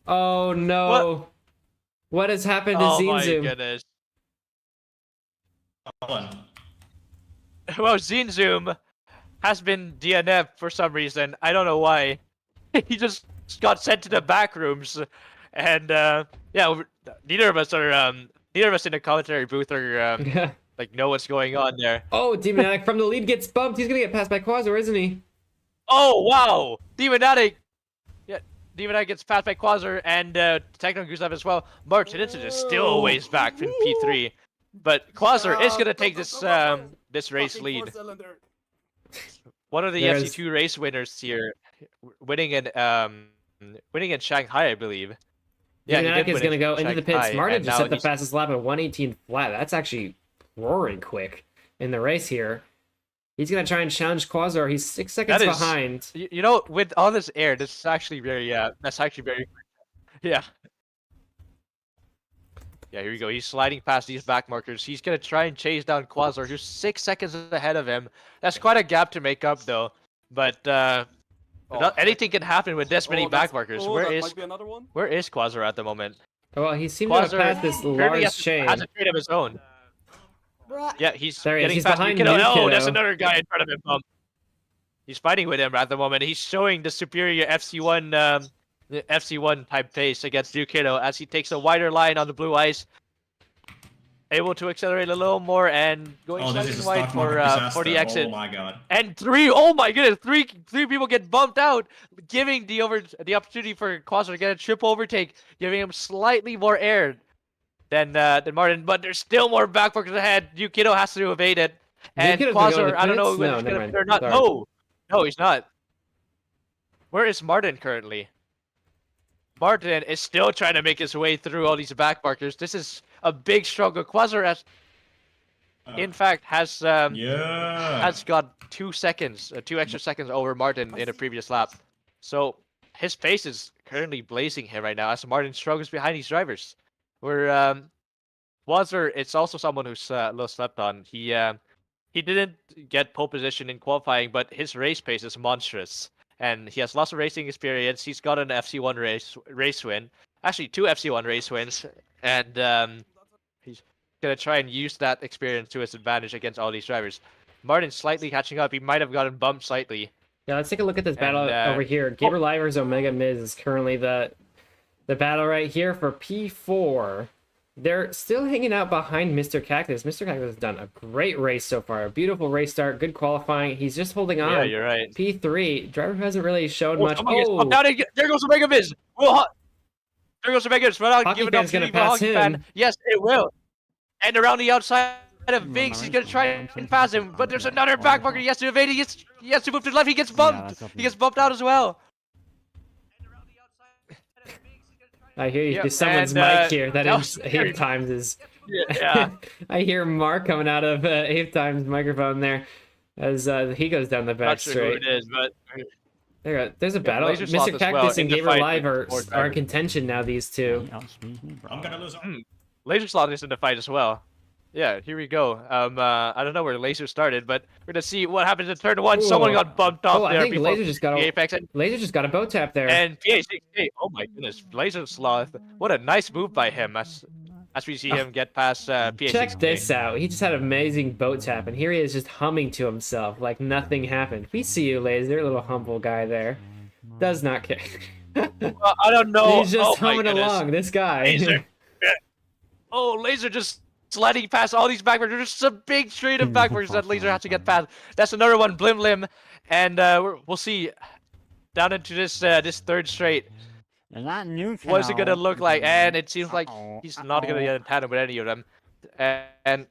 Oh no! What has happened to Zinzum? Oh my goodness! Well, Zinzum has been DNF for some reason. I don't know why. He just got sent to the back rooms, and yeah, neither of us in the commentary booth are like know what's going on there. Oh, Demonatic from the lead gets bumped. He's gonna get passed by Quasar, isn't he? Oh wow, Demonatic. Yeah, Demonatic gets passed by Quasar and Techno Gustav as well. Martin is still a ways back from P3, but Quasar is gonna take this this race lead. One of the FC2 race winners here, winning in Shanghai, I believe. Yeah, Demonatic is gonna go into the pits. Martin just set the he's... fastest lap at 118 flat. That's actually roaring quick in the race here. He's gonna try and challenge Quasar. He's 6 seconds behind. You know, with all this air, this is actually very that's actually very quick. Yeah. Yeah, here we go. He's sliding past these back markers. He's gonna try and chase down Quasar, who's 6 seconds ahead of him. That's quite a gap to make up, though. But anything can happen with this many back markers. Where is Quasar at the moment? Well, he seems to have passed this large chain. Has a trade of his own. Yeah, he's getting he's past behind Yukino. Oh, Yukino. there's another guy in front of him. He's fighting with him at the moment. He's showing the superior FC1 FC1 type pace against Yukino as he takes a wider line on the blue ice. able to accelerate a little more and going Oh, this is slightly a wide stock market for the disaster. exit. Oh my god. And three, oh my goodness, three people get bumped out, giving the opportunity for Quasar to get a triple overtake, giving him slightly more air than Martin. But there's still more backforkers ahead. Yukito has to evade it, and Yukito's gonna go to Quasar, the I don't know pits? whether No, he's never gonna mind. fit or not. Sorry. No, he's not. Where is Martin currently? Martin is still trying to make his way through all these backmarkers. This is a big struggle. Quasar has, in fact, has Yeah. got 2 seconds, 2 extra seconds over Martin in a previous lap. So his pace is currently blazing him right now as Martin struggles behind these drivers. Where Quasar, it's also someone who's a little slept on. He didn't get pole position in qualifying, but his race pace is monstrous. And he has lots of racing experience. He's got an FC1 race win. Actually, 2 FC1 race wins. And he's going to try and use that experience to his advantage against all these drivers. Martin's slightly catching up. He might have gotten bumped slightly. Yeah, let's take a look at this battle And, over here. Gabriel Livers Omega Miz is currently the battle right here for P4. They're still hanging out behind Mr. Cactus. Mr. Cactus has done a great race so far. A beautiful race start, good qualifying. He's just holding on. Yeah, you're right. P3, driver who hasn't really shown much. Oh, down again. There goes Omega Miz. There goes Omega Miz. Without Hockey giving up fan's gonna to pass Hockey him. Fan. Yes, it will. And around the outside of Vinx, he's gonna try and pass him, but there's another backmarker. He has to evade. He has to move to the left. He gets bumped. He gets bumped out as well. I hear you. Yep, There's someone's and, mic here. That that is was Ape Times is. Yeah. I hear Mark coming out of Ape Times microphone there as he goes down the back Not sure who straight. it is, but There's a battle. Laser Sloth Mr. as Cactus well, and in the Gamer fight Live with four are in drivers. contention now. These two. I'm gonna lose. Laser Slot is in the fight as well. Yeah, here we go. I don't know where Laser started, but we're gonna see what happens in turn 1. Someone Ooh. got bumped off I there think before Laser just got the a Apex and Laser boat tap there. PA68. Oh my goodness, Laser Sloth. What a nice move by him as we see him get past PA68. Check this out. He just had an amazing boat tap, and here he is just humming to himself like nothing happened. We see you, Laser, little humble guy there. Does not care. Well, I don't know. He's just oh my humming goodness. along. This guy. Laser. Oh, Laser just sliding past all these backwards. There's just a big straight of backwards that Laser has to get past. That's another one, Blim Lim, and we'll see down into this this third straight. What's it gonna look like? And it seems like he's not gonna get in tandem with any of them. And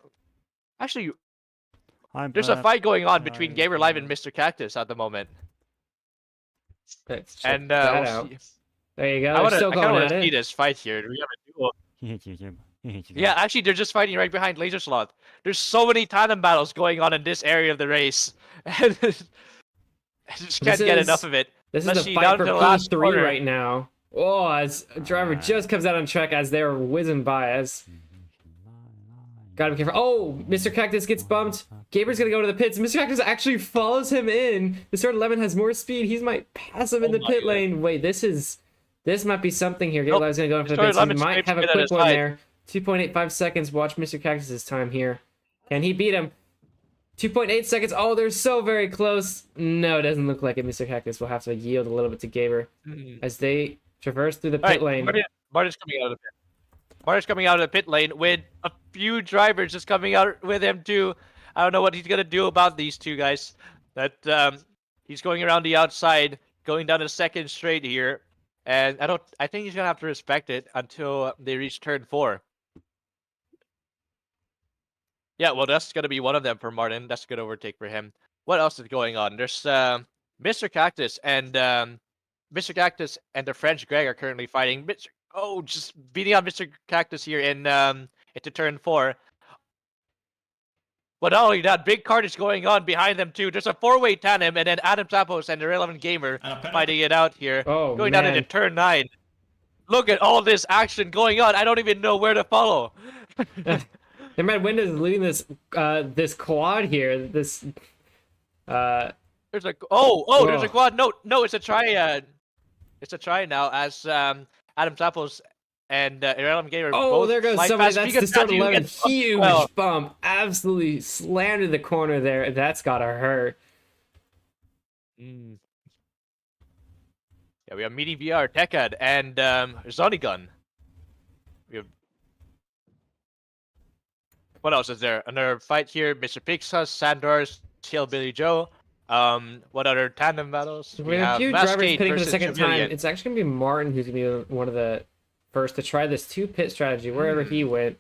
actually, there's a fight going on between Gamer Live and Mr. Cactus at the moment. Let's check And that we'll out. see. There you go. I They're still kind of going want at to see it. this fight here. Do we have a duel? Yeah, actually, they're just fighting right behind Laser Sloth. There's so many tandem battles going on in this area of the race. I just can't get enough of it. This Let's is the see, fight down for to the last P3 corner. right now. Oh, as a driver just comes out on track as they're whizzing by us. Gotta be careful. Oh, Mr. Cactus gets bumped. Gaber's gonna go to the pits. Mr. Cactus actually follows him in. The Sword 11 has more speed. He might pass him in the pit lane. Wait, this might be something here. Gaber Live's gonna go in for the Sword pits. He 11 might scrapes have a a bit on quick his one side. there. 2.85 seconds. Watch Mr. Cactus's time here. Can he beat him? 2.8 seconds. Oh, they're so very close. No, it doesn't look like it. Mr. Cactus will have to yield a little bit to Gaber as they traverse through the pit lane. Martin's coming out of the pit. Martin's coming out of the pit lane with a few drivers just coming out with him too. I don't know what he's gonna do about these two guys. That he's going around the outside, going down a second straight here, and I think he's gonna have to respect it until they reach turn 4. Yeah, well, that's gonna be one of them for Martin. That's a good overtake for him. What else is going on? There's Mr. Cactus and Mr. Cactus and the French Greg are currently fighting. Just beating on Mr. Cactus here in into turn 4. But not only that, big carnage going on behind them too. There's a 4-way tandem, and then Adam Zappos and the 11 Gamer And a penalty. fighting it out here. Oh, going man. down into turn 9. Look at all this action going on. I don't even know where to follow. Matt Windows is leading this this quad here. This There's a there's a Whoa. quad. No, it's a try. It's a try now as Adam Zappos and Irrelevant Gamer. oh, both there goes slide somebody. past That's the start Pikachu 11. gets bumped as Huge well. bump. Absolutely slammed in the corner there. That's gotta hurt. Yeah, we have Meaty VR, Tekad, and Zonigun. We have what else is there? Another fight here. Mr. Pixas, Sandors, Hillbilly Joe. What other tandem battles? We have a few drivers Mascade pitting for the versus second time. Chameleon. It's actually gonna be Martin who's gonna be one of the first to try this 2-pit strategy wherever he went.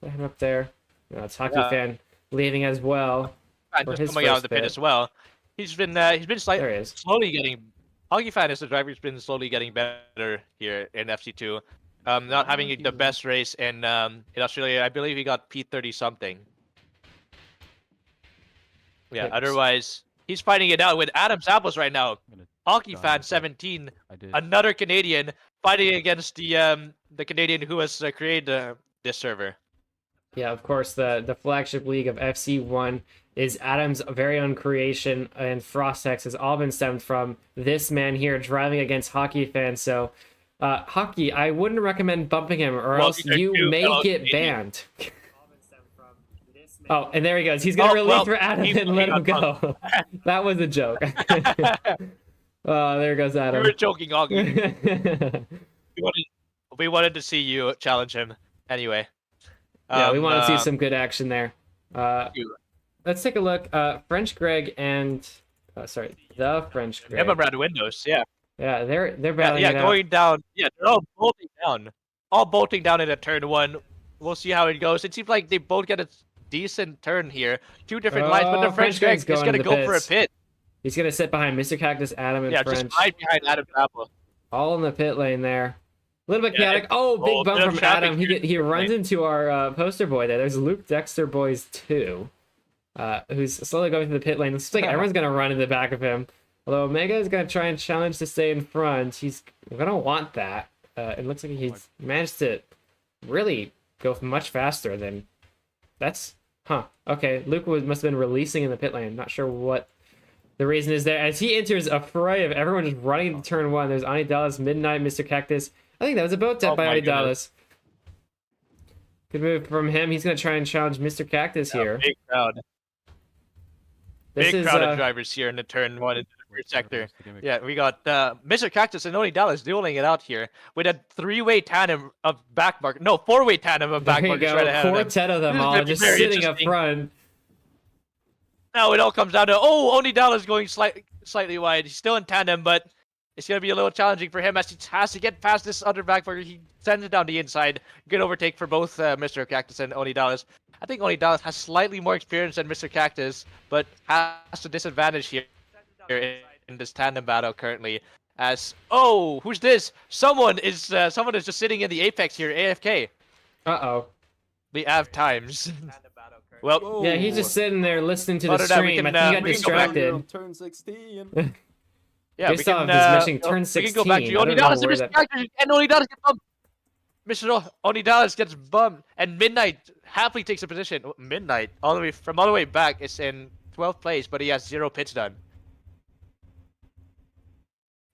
Put him up there. It's Hockey Fan leaving as well. And for just his coming out of first the pit pit. as well. He's been There he is. slowly getting. Hockey Fan is the driver who's been slowly getting better here in FC2. Not having the best race in Australia. I believe he got P30 something. Yeah. Yep. Otherwise, he's fighting it out with Adam Samples right now. Hockey Fan 17, another Canadian fighting against the Canadian who has created this server. Yeah, of course, the flagship league of FC1 is Adam's very own creation, and Frostex has all been stemmed from this man here driving against Hockey Fan. So, Hockey, I wouldn't recommend bumping him, or else you may get banned. Oh, and there he goes. He's gonna release for Adam and let him go. That was a joke. Oh, there goes Adam. We were joking, Augie. we wanted to see you challenge him anyway. Yeah, we want to see some good action there. Let's take a look. French Greg and the French Greg. Emma Brad Windows, yeah. Yeah, they're battling it out. Going down. Yeah, they're all bolting down. All bolting down in a turn one. We'll see how it goes. It seems like they both get a decent turn here. Two different lines, but the French Greg is going to go for a pit. He's going to sit behind Mr. Cactus, Adam, and French. Just right behind Adam and Apple. All in the pit lane there. A little bit chaotic. Oh, big bump from Adam. He runs into our poster boy there. There's Luke Dexter Boys 2, who's slowly going through the pit lane. It looks like everyone's going to run in the back of him. Although Omega is going to try and challenge to stay in front. He's going to want that. It looks like he's managed to really go much faster than... That's... Huh. Okay, Luke must have been releasing in the pit lane. Not sure what the reason is there. As he enters a fray of everyone just running into turn one, there's Ani Dallas, Midnight, Mr. Cactus. I think that was a boat tap by Ani Dallas. Good move from him. He's going to try and challenge Mr. Cactus here. Big crowd. Big crowd of drivers here in the turn one into the first sector. Yeah, we got Mr. Cactus and Oni Dallas dueling it out here with a three-way tandem of backmark. No, four-way tandem of backmarkers right ahead of them. Quartet of them all just sitting up front. Now it all comes down to, Oni Dallas going slightly wide. He's still in tandem, but it's going to be a little challenging for him as he has to get past this other backmarker. He sends it down the inside. Good overtake for both Mr. Cactus and Oni Dallas. I think Oni Dallas has slightly more experience than Mr. Cactus, but has a disadvantage here in this tandem battle currently. As who's this? Someone is just sitting in the apex here, AFK. We have times. Well, yeah, he's just sitting there listening to the stream. I think he got distracted. Turn 16. Yeah, we can turn 16. We can go back to Oni Dallas and Oni Dallas gets bumped. Mr. Oni Dallas gets bumped, and Midnight happily takes a position. Midnight, all the way back, is in 12th place, but he has 0 pits done.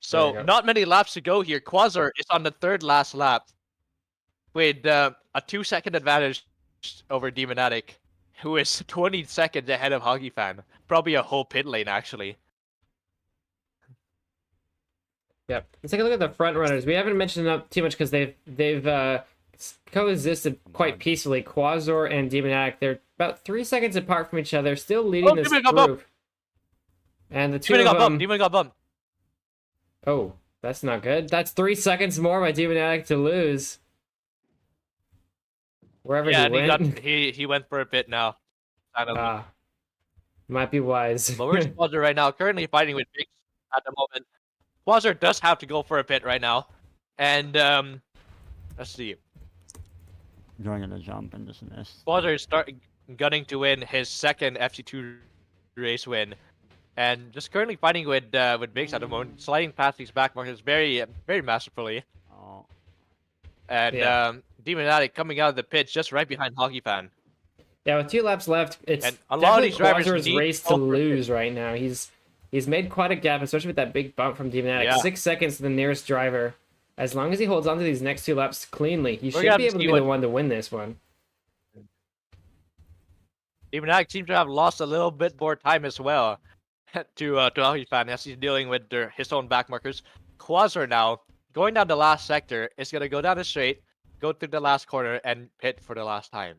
So not many laps to go here. Quasar is on the third last lap with a 2-second advantage over Demonatic, who is 20 seconds ahead of Hockey Fan. Probably a whole pit lane, actually. Yep. Let's take a look at the front runners. We haven't mentioned them too much because they've coexisted quite peacefully. Quasar and Demonatic, they're about 3 seconds apart from each other, still leading this group. And the two of them... Demon got bumped. Oh, that's not good. That's 3 seconds more by Demonatic to lose. Wherever he went. He went for a bit now. Might be wise. But where's Quasar right now? Currently fighting with Biggs at the moment. Quasar does have to go for a pit right now. And, let's see. Joining the jump and this and this. Quasar is gunning to win his second FC2 race win. And just currently fighting with Biggs at the moment. Sliding past these back markers very, very masterfully. And, Demonatic coming out of the pit just right behind Hockey Fan. Yeah, with 2 laps left, it's a lot of these drivers Quasar's race to lose right now. He's made quite a gap, especially with that big bump from Demonatic. Yeah. 6 seconds to the nearest driver. As long as he holds on to these next 2 laps cleanly, he should be able to be the one to win this one. Demonatic seems to have lost a little bit more time as well to Hockey Fan as he's dealing with his own backmarkers. Quasar now, going down the last sector, is going to go down the straight, go through the last corner, and pit for the last time.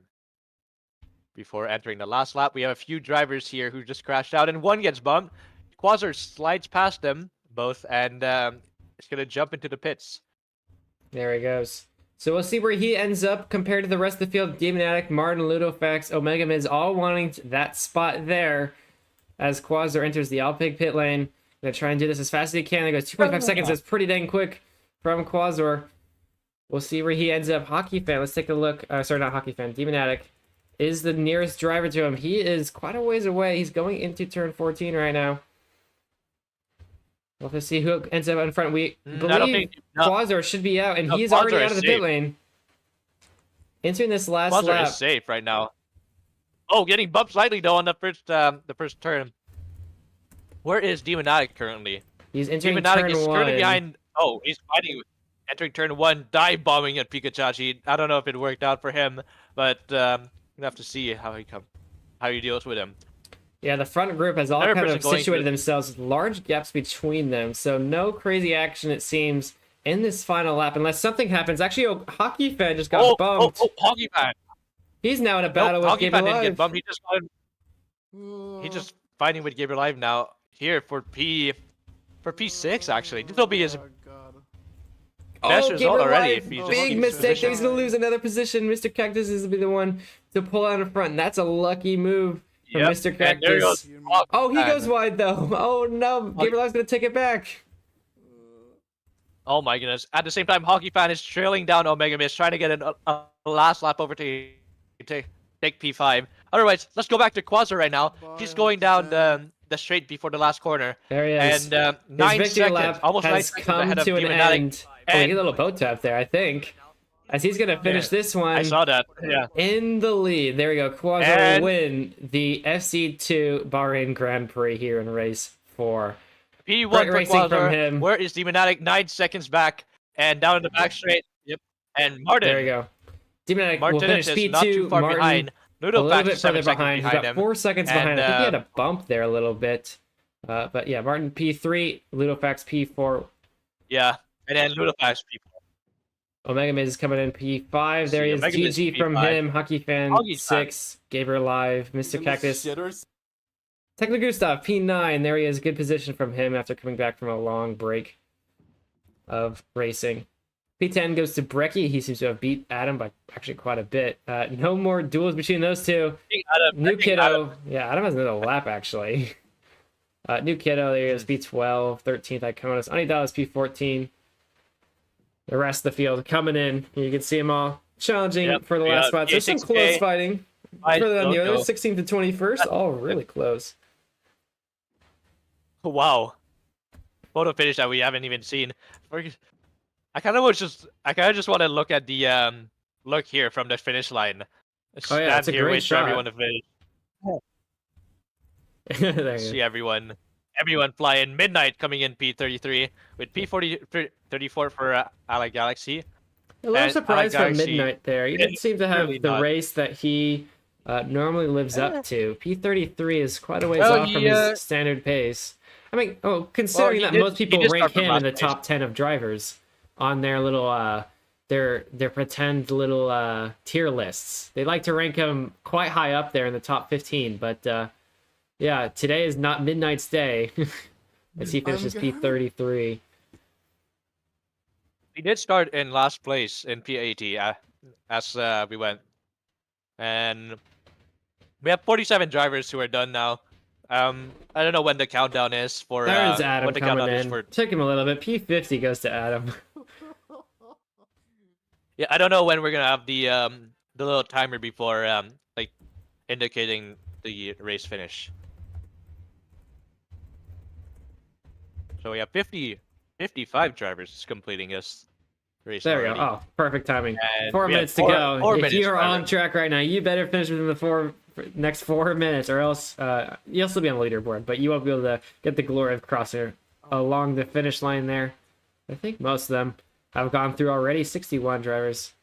before entering the last lap. We have a few drivers here who just crashed out, and one gets bumped. Quasar slides past them both, and it's gonna jump into the pits. There he goes. So we'll see where he ends up compared to the rest of the field. Demon Addict, Martin, Ludofax, Omega Miz all wanting that spot there as Quasar enters the Alpig pit lane. Gonna try and do this as fast as he can. It goes 2.5 seconds. That's pretty dang quick from Quasar. We'll see where he ends up. Hockey Fan, let's take a look. Sorry, not Hockey Fan. Demon Addict is the nearest driver to him. He is quite a ways away. He's going into turn 14 right now. We'll have to see who ends up in front. We believe Quasar should be out, and he's already out of the pit lane. Entering this last Quasar lap. is safe right now. Oh, getting bumped slightly though on the first turn. Where is Demon Addict currently? He's entering Demon turn Addict is 1. currently behind. Oh, he's fighting. Entering turn 1, dive bombing at Pikachu. I don't know if it worked out for him, but we'll have to see how he deals with him. Yeah, the front group has all Another kind of person going situated to- themselves with large gaps between them, so no crazy action, it seems, in this final lap, unless something happens. Actually, Hockey Fan just got bumped. Hockey Fan. He's now in a battle with Hockey Fan Gabriel didn't get Live. bumped. He's just fighting with Gabriel Live now. Here for P6 actually. This will be his best result already. If he just Big keeps mistake. position. He's going to lose another position. Mr. Cactus is going to be the one to pull out in front, and that's a lucky move from Yep, Mr. and there Cactus. goes Hockey Oh, he Fan. goes wide, though. Oh, no. Gabriel Live's going to take it back. Oh my goodness. At the same time, Hockey Fan is trailing down Omega Mist, trying to get a last lap over to take P5. Otherwise, let's go back to Quasar right now. He's going down the straight before the last corner. There he is. And His 9 victory seconds, lap almost 9 has seconds come ahead of to an Demon Addict. end. Oh, he And got a little boat tap there, I think. As he's going to finish this one I saw that. Yeah. in the lead. There we go. Quasar And- will win the FC2 Bahrain Grand Prix here in race 4. P1 Great for racing from Quasar. him. Where is Demon Addict? 9 seconds back. And down in the back straight. Yep. And Martin. There we go. Demon Addict will Martin finish is P2. not too far Martin behind. a little Ludofax bit is 7 further seconds behind. He's behind got him. 4 seconds behind. And, I think he had a bump there a little bit. But yeah, Martin P3, Ludofax P4. Yeah. And then Ludofax people. Omega Miz is coming in P5. There he is. Omega Miz GG from P5. him. Hockey Fan Hockey 6. Gabriel Live. Mr. Cactus. Shitters. Techno Gustav P9. There he is. Good position from him after coming back from a long break of racing. P10 goes to Brecky. He seems to have beat Adam by actually quite a bit. No more duels between those two. New Kiddo. Yeah, Adam has another lap actually. New Kiddo. There he is. P12. 13th Iconis. Anidalas P14. The rest of the field coming in. You can see them all challenging Yep, for the we last got spots. There's some P6K. close fighting. Further down the other, 16th to 21st. All really close. Wow. Photo finish that we haven't even seen. I kind of just want to look at the look here from the finish line. Oh yeah, it's a here, great wait for shot. everyone to finish. There you See go. everyone flying. Midnight coming in P33 with P34 for Alec Galaxy. A little And surprise Alec from Galaxy Midnight there. He didn't seem to have really the not. race that he normally lives up to. P33 is quite a ways Well, off from he, his standard pace. I mean, considering he that did- most he people did rank start from him in last the place. top 10 of drivers on their little their pretend little tier lists. They like to rank him quite high up there in the top 15, but yeah, today is not Midnight's day as he finishes P33. He did start in last place in P80 as we went. And we have 47 drivers who are done now. I don't know when the countdown is for There's Adam what the coming countdown is in. for. Took him a little bit. P50 goes to Adam. Yeah, I don't know when we're gonna have the little timer before like indicating the race finish. So we have 55 drivers completing this race. There we go. already. Oh, perfect timing. And 4 we have minutes to go. 4 If minutes, you're on rather. track right now, you better finish within the next 4 minutes, or else you'll still be on the leaderboard, but you won't be able to get the glory of crossing along the finish line there. I think most of them have gone through already. 61 drivers.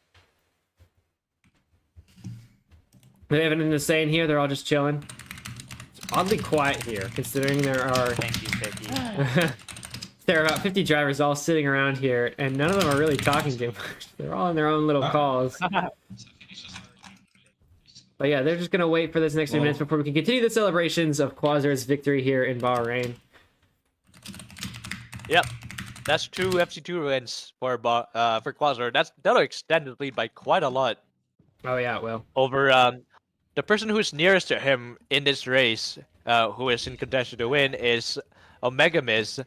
They haven't been saying here. They're all just chilling. It's oddly quiet here, considering there are Thank you, Becky. there are about 50 drivers all sitting around here, and none of them are really talking too much. They're all in their own little calls. But yeah, they're just gonna wait for this next few minutes before we can continue the celebrations of Quasar's victory here in Bahrain. Yep. That's 2 FC2 wins for Quasar. That'll extend the lead by quite a lot Oh yeah, it will. over the person who's nearest to him in this race, who is in contention to win, is Omega Miz,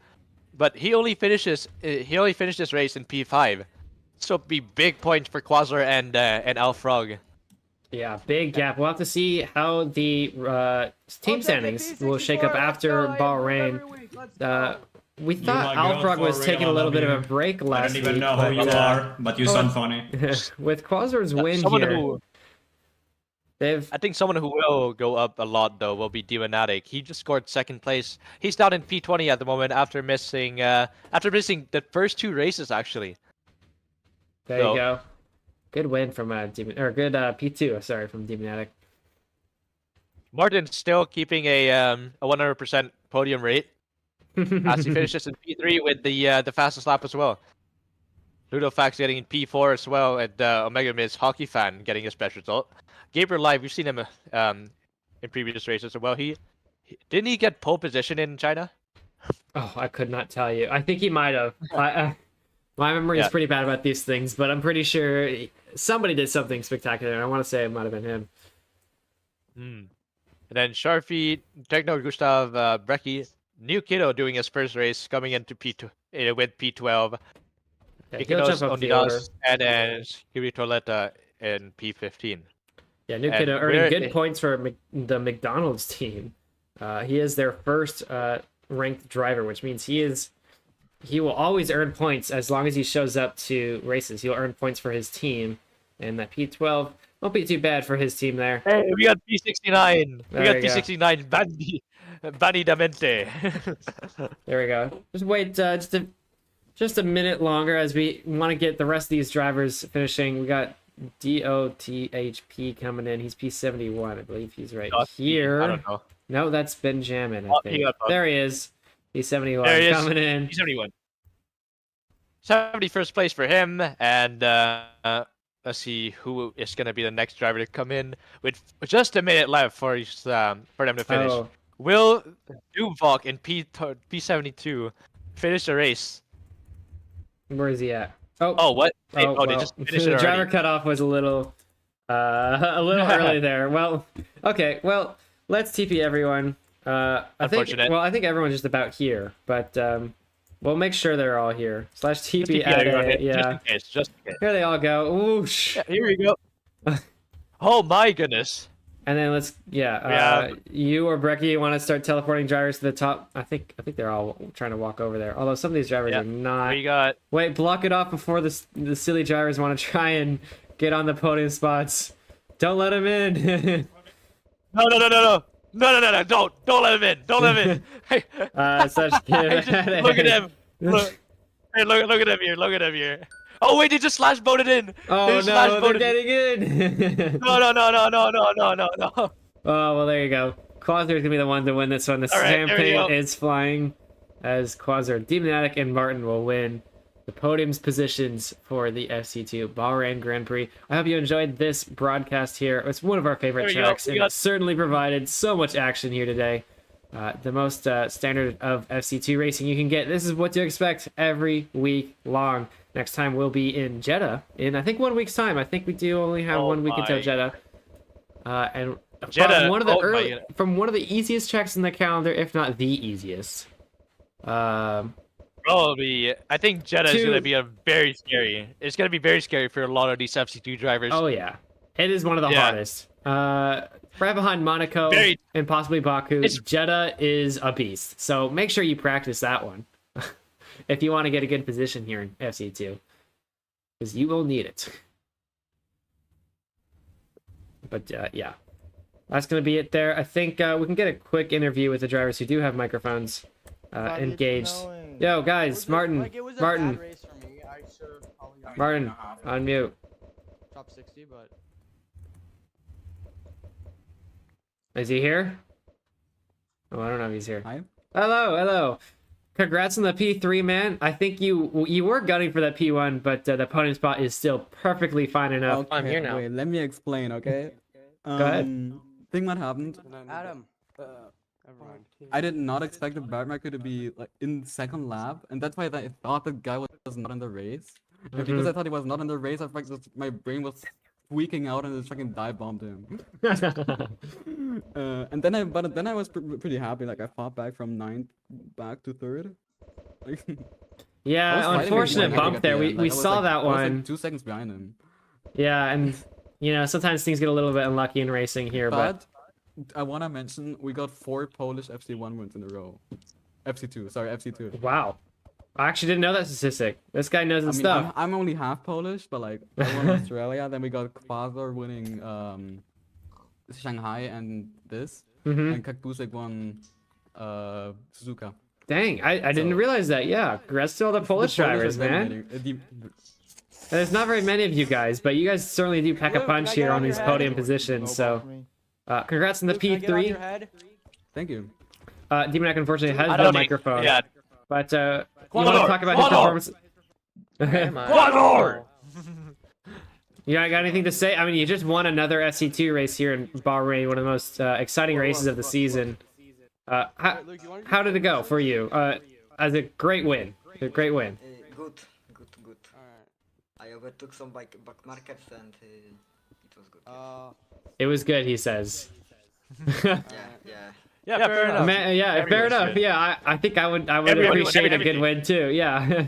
but he only finished this race in P5, so it'll be big points for Quasar and Alfrog. Yeah, big gap. We'll have to see how the team standings will shake up after Bahrain. We thought my girl Alfrog was for taking a real, little bit of a love you. break I last don't even week, know who you but, are, but you sound funny. with Quasar's win Someone here, who they've I think someone who will go up a lot though will be Demonatic. He just scored second place. He's down in P20 at the moment after missing the first 2 races actually. there So- you go. Good win from good P2. Sorry, from Demonatic. Martin's still keeping a 100% podium rate as he finishes in P3 with the fastest lap as well. Ludofax getting in P4 as well, and Omega Miz Hockey Fan getting his best result. Gabriel Live, we've seen him in previous races as well. Didn't he get pole position in China? Oh, I could not tell you. I think he might have. My memory is Yeah. pretty bad about these things, but I'm pretty sure somebody did something spectacular, and I want to say it might have been him. And then Sharfy, Techno Gustav, Brecky, New Kiddo doing his first race, coming into P2 with P12. Yeah, he'll Ikinos, jump up the order. Onidas, and then Kiri Toleta in P15. Yeah, New And Kid earning where- good points for the McDonald's team. He is their first ranked driver, which means he will always earn points as long as he shows up to races. He'll earn points for his team, and that P12 won't be too bad for his team there. Hey, we got P69. There We got you go. P69 Bani Damente. There we go. Just wait just a minute longer as we want to get the rest of these drivers finishing. We got DOTHP coming in. He's P71, I believe he's right here. I don't know. No, that's Benjamin, I Oh, think. he got bumped. There he is. P71 There he is. coming in. P71. 71st place for him, and let's see who is going to be the next driver to come in with just a minute left for them to finish. Oh, Will Doomvalk in P72 finish the race? where is he at? Oh, what? They well, just finished it the driver already. cutoff was a little early there. Well, okay. Well, let's TP everyone. I think everyone's just about here, but we'll make sure they're all here. / TP at it. Yeah. Just in case. Here they all go. Whoosh. Yeah, here we go. Oh my goodness. And then let's you or Brecky want to start teleporting drivers to the top. I think they're all trying to walk over there. Although some of these drivers are not. We got Wait, block it off before the silly drivers want to try and get on the podium spots. Don't let them in. No, don't let him in. Don't let him in. Hey, Such good. look at him. Look at him here. Look at him here. Oh wait, they just slash voted in. Oh They no, they're voted- getting in. No. Oh well, there you go. Quasar's gonna be the one to win this one. The All right, there we champagne go. is flying as Quasar, Demonatic, and Martin will win the podium's positions for the FC2 Bahrain Grand Prix. I hope you enjoyed this broadcast here. It's one of our favorite There we go. tracks, We and got- it certainly provided so much action here today. The most standard of FC2 racing you can get. This is what to expect every week long. Next time we'll be in Jeddah in I think 1 week's time. I think we do only have 1 week until my. Jeddah. And Jeddah, from one of the oh my God. from one of the easiest tracks in the calendar, if not the easiest. Probably. I think Jeddah is gonna be very scary. It's gonna be very scary for a lot of these FC2 drivers. Oh yeah, it is one of the Yeah. hardest. Right behind Monaco Very- and possibly Baku, It's- Jeddah is a beast. So make sure you practice that one if you want to get a good position here in FC2, because you will need it. But yeah, that's gonna be it there. I think we can get a quick interview with the drivers who do have microphones Fuck, it's engaged. snowing. Yo guys, Martin, Like, it was a Martin, bad race for me. I should have probably gotten Martin, unmute. top 60, but Is he here? Oh, I don't know if he's here. Hi. Hello. Congrats on the P3, man. I think you were gunning for that P1, but the podium spot is still perfectly fine enough. Okay, I'm here now. Wait, let me explain, okay? ahead. Thing what happened, Adam. Never mind. I did not expect the backmarker to be like in second lap, and that's why I thought the guy was not in the race. And because I thought he was not in the race, I like my brain was tweaking out and just fucking dive bombed him. And then I was pretty happy. Like I fought back from 9th back to 3rd. Like, I was Yeah, fighting unfortunate again, I think, bump at the there. end. We Like, I was saw like- that I was, like, one. 2 seconds behind him. Yeah, and sometimes things get a little bit unlucky in racing here, but But I want to mention we got 4 Polish FC1 wins in a row. FC2, sorry, FC2. wow. I actually didn't know that statistic. This guy knows I his mean, stuff. I'm only half Polish, but like I won Australia. Then we got Quasar winning Shanghai and this, Hmm. and Kakbusek won Suzuka. Dang, I didn't So- realize that. Yeah, congrats to all the Polish The drivers, are man. dominating. There's not very many of you guys, but you guys certainly do pack a Luke, can punch I here get on on your these head? podium No positions. ball So, for me. congrats on the Luke, can I get on your P3. head? Thank you. Demonac unfortunately has I no don't need- microphone. Yeah. But you want to Quador, talk about his Quador. performance? Quador! You got anything to say? I mean, you just won another FC2 race here in Bahrain, one of the most exciting races of the season. How, Luke, you want how did it go for you? As a great win. A great win. Good. Alright. I overtook some back markers and it was good. It was good, he says. Yeah. Yeah, fair enough. Man, yeah, fair Everyone's enough. good. Yeah, I think I would Everyone- appreciate a good everything. win too. Yeah.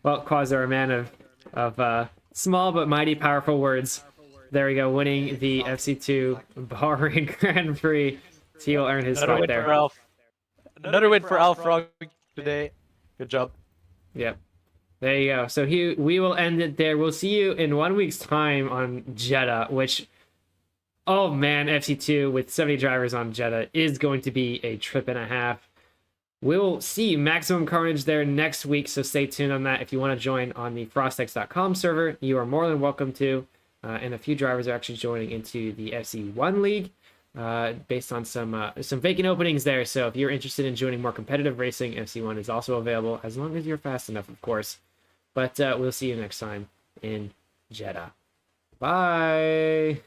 Well, Quasar, a man of small but mighty powerful words. There we go, winning the FC2 Bahrain Grand Prix. He will earn his Another spot win there. for Alf. Another win for Alf Frog today. Good job. Yep. There you go. So we will end it there. We'll see you in 1 week's time on Jeddah, which, oh man, FC2 with 70 drivers on Jeddah is going to be a trip and a half. We'll see Maximum Carnage there next week, so stay tuned on that. If you want to join on the FrostX.com server, you are more than welcome to. And a few drivers are actually joining into the FC1 League based on some vacant openings there. So if you're interested in joining more competitive racing, FC1 is also available, as long as you're fast enough, of course. But we'll see you next time in Jeddah. Bye!